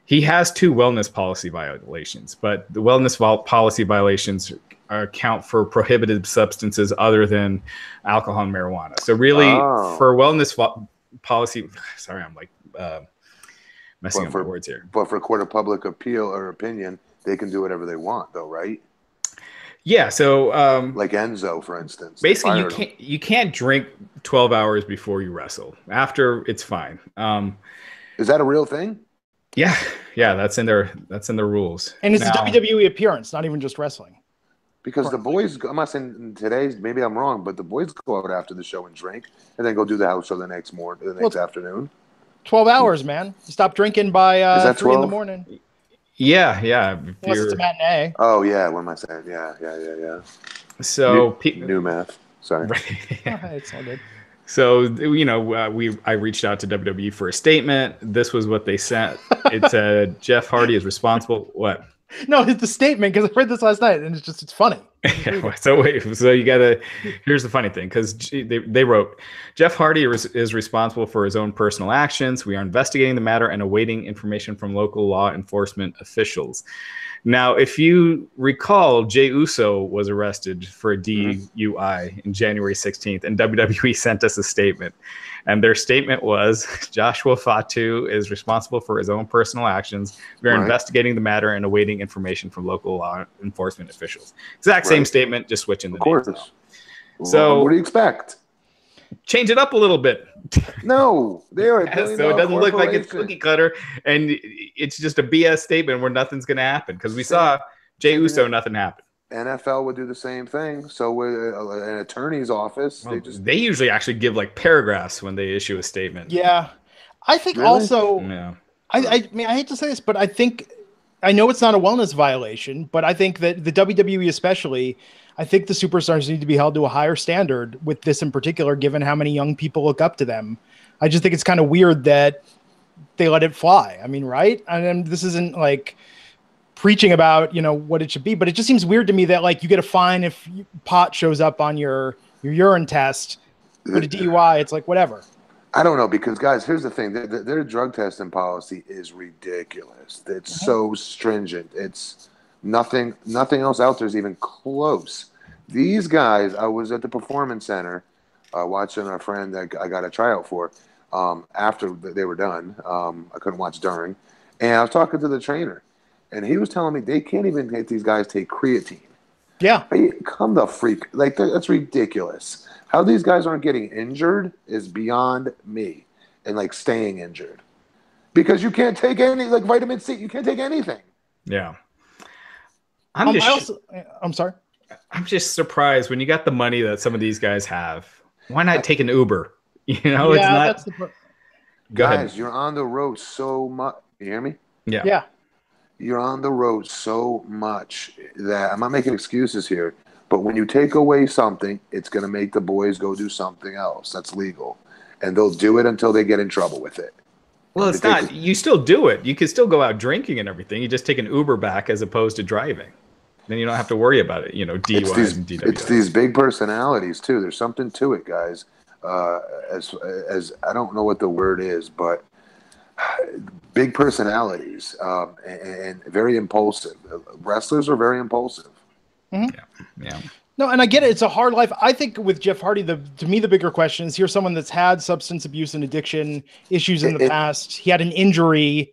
he has 2 wellness policy violations, but the wellness policy violations account for prohibited substances other than alcohol and marijuana. So really for wellness policy, sorry, I'm like messing up my words here. But for court of public appeal or opinion, they can do whatever they want though, right? Yeah, so like Enzo, for instance. Basically, you can't drink 12 hours before you wrestle. After, it's fine. Is that a real thing? Yeah, that's in their rules. And it's a WWE appearance, not even just wrestling. Because the boys, I'm not saying today's, maybe I'm wrong, but the boys go out after the show and drink, and then go do the house show the next afternoon. 12 hours, man. You stop drinking by 3 in the morning. Yeah. Unless it's a matinee. Oh, yeah. What am I saying? Yeah. So new math. Sorry. It's all good. So, you know, I reached out to WWE for a statement. This was what they sent. It said, Jeff Hardy is responsible. What? No, it's the statement, because I read this last night, and it's funny. So wait, so you gotta. Here's the funny thing, because they wrote, Jeff Hardy is responsible for his own personal actions. We are investigating the matter and awaiting information from local law enforcement officials. Now, if you recall, Jey Uso was arrested for a DUI in January 16th, and WWE sent us a statement. And their statement was, Joshua Fatu is responsible for his own personal actions. We are investigating the matter and awaiting information from local law enforcement officials. Exact same statement, just switching the names. Of course. So what do you expect? Change it up a little bit. No, they are. So it doesn't look like it's cookie cutter, and it's just a BS statement where nothing's going to happen. Because we saw Jey Uso, nothing happened. NFL would do the same thing. So with an attorney's office, they usually actually give like paragraphs when they issue a statement. Yeah, I think also. Yeah. I mean, I hate to say this, but I know it's not a wellness violation, but I think that the WWE especially, I think the superstars need to be held to a higher standard with this in particular, given how many young people look up to them. I just think it's kind of weird that they let it fly. I mean, right? And this isn't like preaching about, what it should be, but it just seems weird to me that like you get a fine if pot shows up on your urine test, but a DUI, it's like, whatever. I don't know, because guys, here's the thing. Their drug testing policy is ridiculous. It's so stringent. It's nothing else out there is even close. These guys, I was at the Performance Center watching our friend that I got a tryout for after they were done. I couldn't watch during. And I was talking to the trainer, and he was telling me they can't even make these guys take creatine. Yeah. Come the freak. Like, that's ridiculous. How these guys aren't getting injured is beyond me, and like staying injured, because you can't take any, like vitamin C. You can't take anything. Yeah. I'm sorry. I'm just surprised when you got the money that some of these guys have. Why not take an Uber? It's not. That's Guys, you're on the road so much. You hear me? Yeah. Yeah. You're on the road so much that I'm not making excuses here. But when you take away something, it's going to make the boys go do something else that's legal. And they'll do it until they get in trouble with it. Well, it's not. You still do it. You can still go out drinking and everything. You just take an Uber back as opposed to driving. Then you don't have to worry about it, DUIs and DWIs. It's these big personalities, too. There's something to it, guys. As I don't know what the word is, but big personalities and very impulsive. Wrestlers are very impulsive. Mm-hmm. Yeah. No, and I get it. It's a hard life. I think with Jeff Hardy, to me, the bigger question is here's someone that's had substance abuse and addiction issues in the past. He had an injury.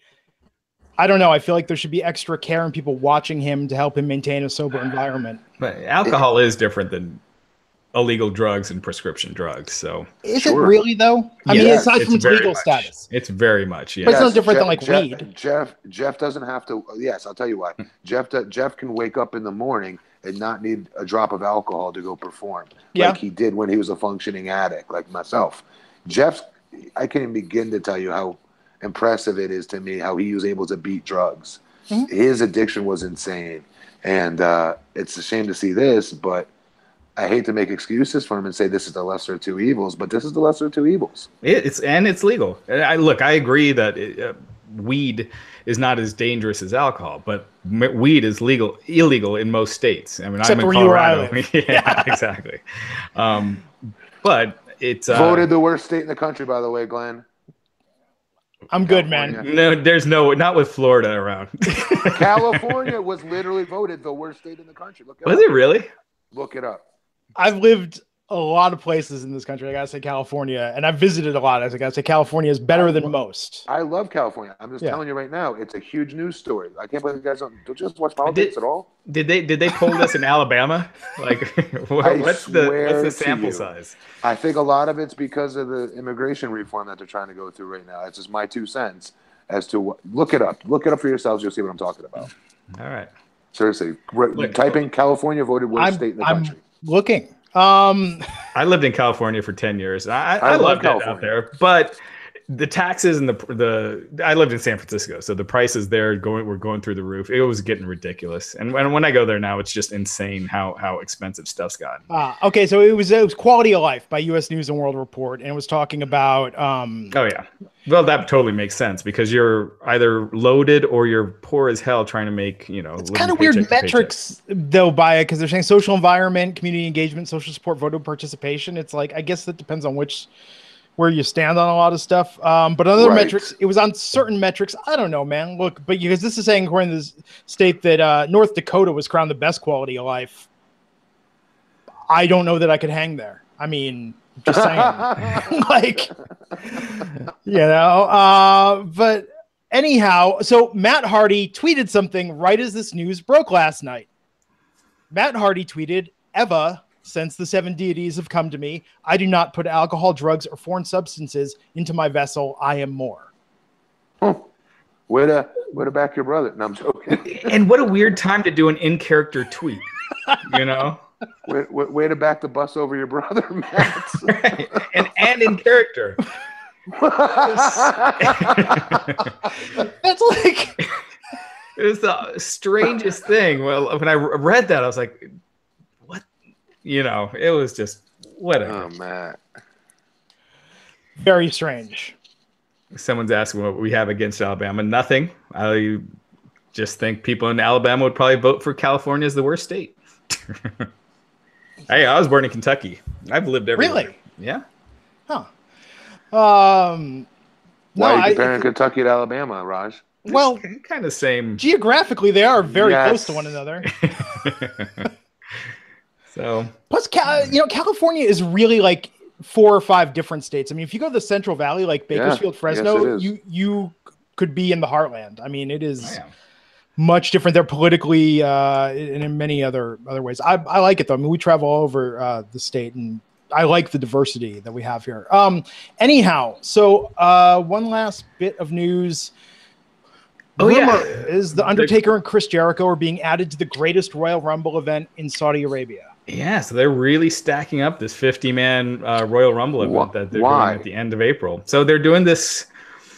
I don't know. I feel like there should be extra care and people watching him to help him maintain a sober environment. But alcohol is different than illegal drugs and prescription drugs. So is it really though? I mean, aside from its legal status, it's very much. Yeah, but it's no different than like weed. Jeff doesn't have to. Yes, I'll tell you why. Jeff can wake up in the morning and not need a drop of alcohol to go perform, like he did when he was a functioning addict, like myself. I can't even begin to tell you how impressive it is to me how he was able to beat drugs. Mm-hmm. His addiction was insane, and it's a shame to see this, but I hate to make excuses for him and say this is the lesser of two evils, but this is the lesser of two evils. It's legal. I agree that weed is not as dangerous as alcohol, but weed is illegal in most states. I mean, except I'm in Colorado. Yeah, exactly. But it's voted the worst state in the country, by the way, Glenn. I'm good, man. No, not with Florida around. California was literally voted the worst state in the country. Was it really? Look it up. I've lived a lot of places in this country. I gotta say California, and I've visited a lot. I gotta say California is better than most. I love California. I'm just telling you right now, it's a huge news story. I can't believe you guys don't just watch politics at all. Did they poll us in Alabama? Like, what's the sample size? I think a lot of it's because of the immigration reform that they're trying to go through right now. It's just my 2 cents as to what. Look it up for yourselves. You'll see what I'm talking about. All right. Seriously, type in California voted worst state in the country. Looking. I lived in California for 10 years. I loved it out there, but the taxes and the I lived in San Francisco, so the prices there were going through the roof. It was getting ridiculous, and when I go there now, it's just insane how expensive stuff's gotten. Okay, so it was Quality of Life by U.S. News and World Report, and it was talking about. Oh yeah, well that totally makes sense because you're either loaded or you're poor as hell trying to make It's kind of weird metrics though by it because they're saying social environment, community engagement, social support, voter participation. It's like I guess that depends on where you stand on a lot of stuff. But other metrics, it was on certain metrics. I don't know, man. Look, but because this is saying according to this state that North Dakota was crowned the best quality of life. I don't know that I could hang there. I mean, just saying. But anyhow, so Matt Hardy tweeted something right as this news broke last night. Matt Hardy tweeted, Eva, since the 7 deities have come to me, I do not put alcohol, drugs, or foreign substances into my vessel. I am more. Way to back your brother. No, I'm joking. And what a weird time to do an in-character tweet, Way to back the bus over your brother, Matt. Right. And in character. That's like... It was the strangest thing. Well, when I read that, I was like, it was just whatever. Oh, man. Very strange. Someone's asking what we have against Alabama. Nothing. I just think people in Alabama would probably vote for California as the worst state. Hey, I was born in Kentucky. I've lived everywhere. Really? Yeah. Huh. Why are you comparing Kentucky to Alabama, Raj? Well, kind of same. Geographically, they are very close to one another. So plus, California is really like 4 or 5 different states. I mean, if you go to the Central Valley, like Bakersfield, Fresno, you could be in the heartland. I mean, it is much different there politically and in many other ways. I like it though. I mean, we travel all over the state, and I like the diversity that we have here. Anyhow, so one last bit of news. Is the Undertaker and Chris Jericho are being added to the greatest Royal Rumble event in Saudi Arabia. Yeah, so they're really stacking up this 50-man Royal Rumble event that they're doing at the end of April. So they're doing this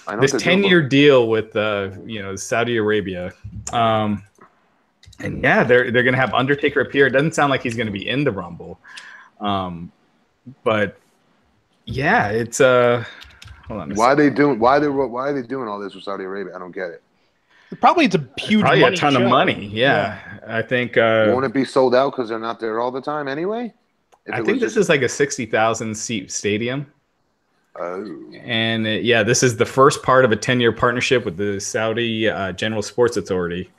10-year deal with Saudi Arabia. And yeah, they're going to have Undertaker appear. It doesn't sound like he's going to be in the Rumble. But yeah, it's hold on. Why are they doing all this with Saudi Arabia? I don't get it. Probably it's a huge a ton of money. Yeah. I think won't it be sold out because they're not there all the time anyway? I think this is like a 60,000 seat stadium. Oh. And this is the first part of a 10-year partnership with the Saudi General Sports Authority.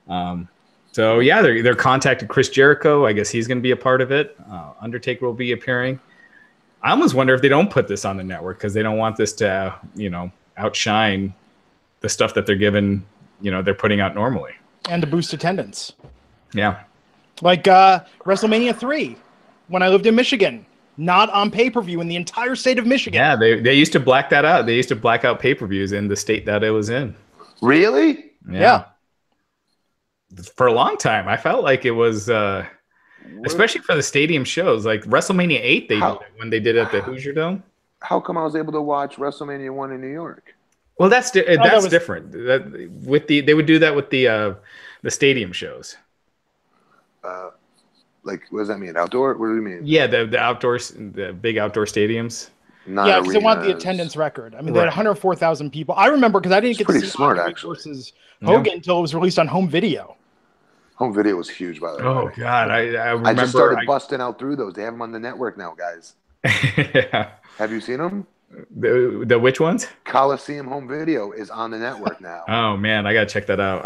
So yeah, they're contacted Chris Jericho. I guess he's going to be a part of it. Undertaker will be appearing. I almost wonder if they don't put this on the network because they don't want this to, outshine the stuff that they're given, they're putting out normally. And to boost attendance. Yeah. Like WrestleMania 3, when I lived in Michigan, not on pay-per-view in the entire state of Michigan. Yeah, they used to black that out. They used to black out pay-per-views in the state that it was in. Really? Yeah. For a long time, I felt like it was, especially for the stadium shows, like WrestleMania 8, did it when they did it at the Hoosier Dome. How come I was able to watch WrestleMania 1 in New York? Well, that's different. They would do that with the stadium shows. Like, what does that mean? Outdoor? What do you mean? Yeah, the outdoors, the big outdoor stadiums. Because they want the attendance record. I mean, they had 104,000 people. I remember because I didn't get to see smart, versus Hogan until it was released on home video. Home video was huge, by the way. Oh God, I remember. I just started busting out through those. They have them on the network now, guys. Yeah. Have you seen them? The which ones? Coliseum home video is on the network now. Oh man, I gotta check that out.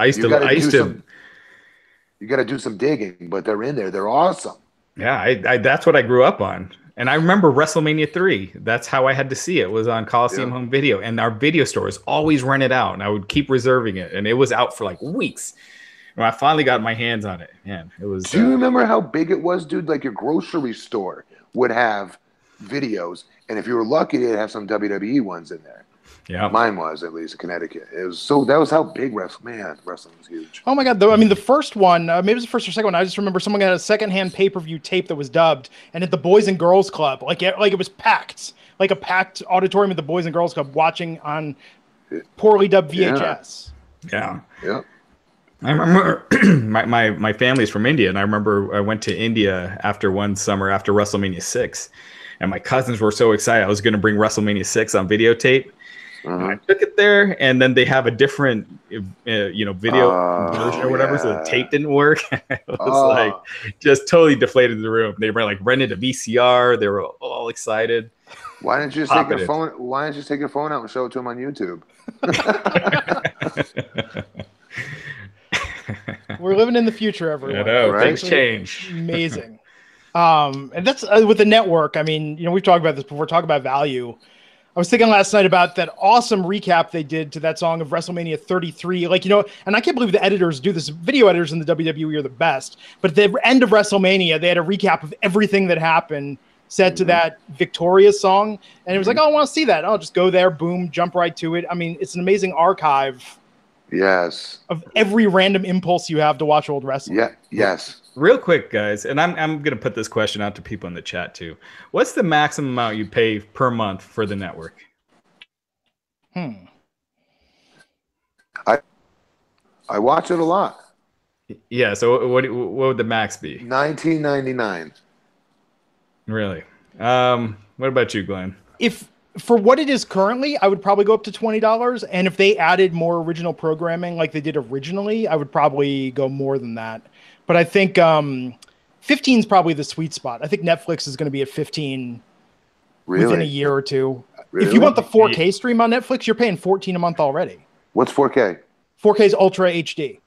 You got to do some digging, but they're in there. They're awesome. Yeah, I that's what I grew up on. And I remember WrestleMania 3. That's how I had to see it, was on Coliseum Home Video. And our video store was always rented out, and I would keep reserving it. And it was out for like weeks. When I finally got my hands on it, man, it was. Do you remember how big it was, dude? Like your grocery store would have videos, and if you were lucky, they'd have some WWE ones in there. Yeah, mine was, at least in Connecticut. It was that was how big wrestling was huge. Oh my God! I mean, the first one, maybe it was the first or second one. I just remember someone got a secondhand pay-per-view tape that was dubbed, and at the Boys and Girls Club, like it was packed. like a packed auditorium at the Boys and Girls Club watching on poorly dubbed VHS. Yeah. Yeah. I remember my family's from India, and I remember I went to India after one summer after WrestleMania 6, and my cousins were so excited I was going to bring WrestleMania 6 on videotape. And I took it there, and then they have a different, video version or whatever, so the tape didn't work. It was like just totally deflated the room. They were like rented a VCR. They were all excited. Why didn't you just take your phone? Why didn't you take your phone out and show it to them on YouTube? We're living in the future, everyone. I know, right? Things change. Amazing. And that's with the network. I mean, we've talked about this before. Talk about value. I was thinking last night about that awesome recap they did to that song of WrestleMania 33. Like, and I can't believe the editors do this. Video editors in the WWE are the best. But at the end of WrestleMania, they had a recap of everything that happened set to that Victoria song. And it was like, oh, I want to see that. I'll just go there, boom, jump right to it. I mean, it's an amazing archive. Yes. Of every random impulse you have to watch old wrestling. Yeah. Yes. Real quick, guys, and I'm going to put this question out to people in the chat too. What's the maximum amount you pay per month for the network? I watch it a lot. Yeah. So what would the max be? $19.99. Really? What about you, Glenn? If for what it is currently, I would probably go up to $20. And if they added more original programming like they did originally, I would probably go more than that. But I think 15 is probably the sweet spot. I think Netflix is going to be at 15 within a year or two. Really? If you want the 4K stream on Netflix, you're paying $14 a month already. What's 4K? 4K is Ultra HD.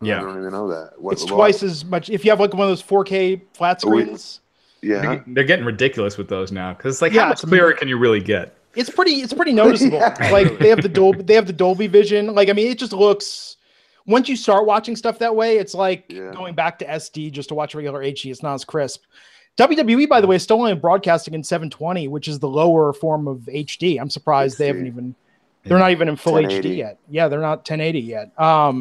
Yeah. I don't even know that. It's twice as much. If you have like one of those 4K flat screens. Yeah. They're getting ridiculous with those now. Because it's like, how much clearer can you really get? It's pretty noticeable. Like they have the Dolby Vision. Like, I mean, it just looks... Once you start watching stuff that way, it's like going back to SD just to watch regular HD. It's not as crisp. WWE, by the way, is still only broadcasting in 720, which is the lower form of HD. I'm surprised they haven't even... They're not even in full 1080. HD yet. Yeah, they're not 1080 yet. A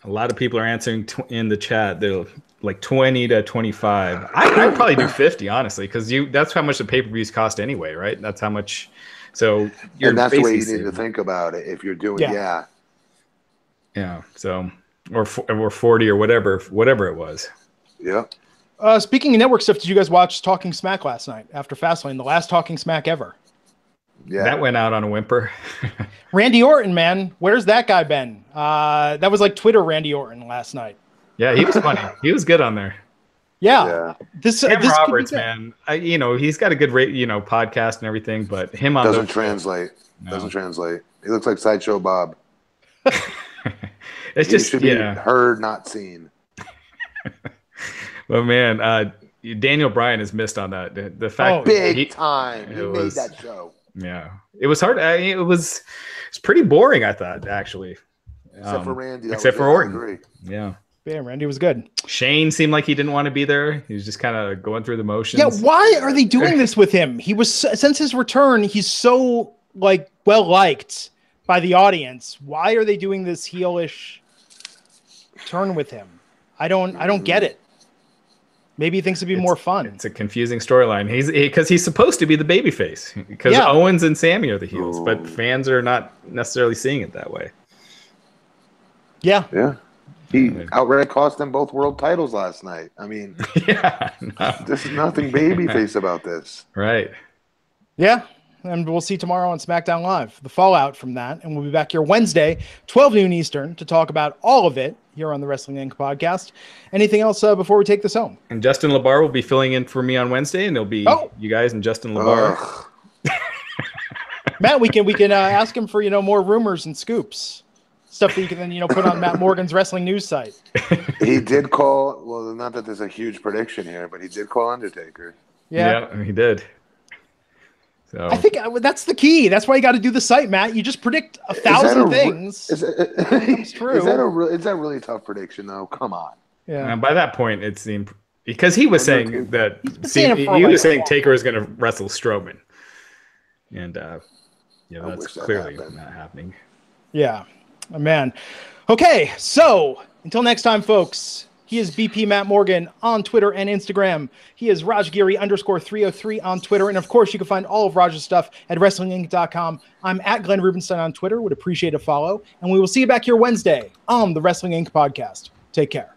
lot of people are answering in the chat. They're like 20 to 25. I'd probably do 50, honestly, because that's how much the pay-per-views cost anyway, right? That's how much... So and that's the way you need to think about it if you're doing... Yeah, so or 40 or whatever it was. Yeah. Speaking of network stuff, did you guys watch Talking Smack last night after Fastlane? The last Talking Smack ever. Yeah. That went out on a whimper. Randy Orton, man, where's that guy been? That was like Twitter Randy Orton last night. Yeah, he was funny. He was good on there. Yeah. This Roberts, man. He's got a good podcast and everything, but him on doesn't translate. No. Doesn't translate. He looks like Sideshow Bob. It's just should be heard, not seen. Well, man, Daniel Bryan is missed on that. The fact big time. He made that show. Yeah, it was hard. It's pretty boring, I thought, actually. Except for Randy. Except for Orton. Yeah. Yeah, Randy was good. Shane seemed like he didn't want to be there. He was just kind of going through the motions. Yeah, why are they doing this with him? He was since his return, he's so well liked by the audience. Why are they doing this heelish turn with him? I don't get it. Maybe he thinks it'd be more fun. It's a confusing storyline. Because he's supposed to be the babyface. Because Owens and Sammy are the heels, but fans are not necessarily seeing it that way. Yeah. Yeah. He outright cost them both world titles last night. I mean, there's nothing babyface about this. Right. Yeah. And we'll see tomorrow on SmackDown Live, the fallout from that. And we'll be back here Wednesday, 12 noon Eastern, to talk about all of it here on the Wrestling Inc. podcast. Anything else before we take this home? And Justin LaBar will be filling in for me on Wednesday, and it'll be you guys and Justin LaBar. Matt, we can ask him for more rumors and scoops. Stuff that you can then, put on Matt Morgan's wrestling news site. He did call, well, not that there's a huge prediction here, but he did call Undertaker. Yeah, he did. So. I think that's the key. That's why you got to do the site, Matt. You just predict 1,000 things. It's true. Is that a really tough prediction, though? Come on. Yeah. And by that point, it seemed because he was saying that he was saying Taker is going to wrestle Strowman, and that's clearly not happening. Yeah, man. Okay, so until next time, folks. He is BP Matt Morgan on Twitter and Instagram. He is Raj Giri _303 on Twitter. And of course, you can find all of Raj's stuff at WrestlingInc.com. I'm at Glenn Rubenstein on Twitter. Would appreciate a follow. And we will see you back here Wednesday on the Wrestling Inc. podcast. Take care.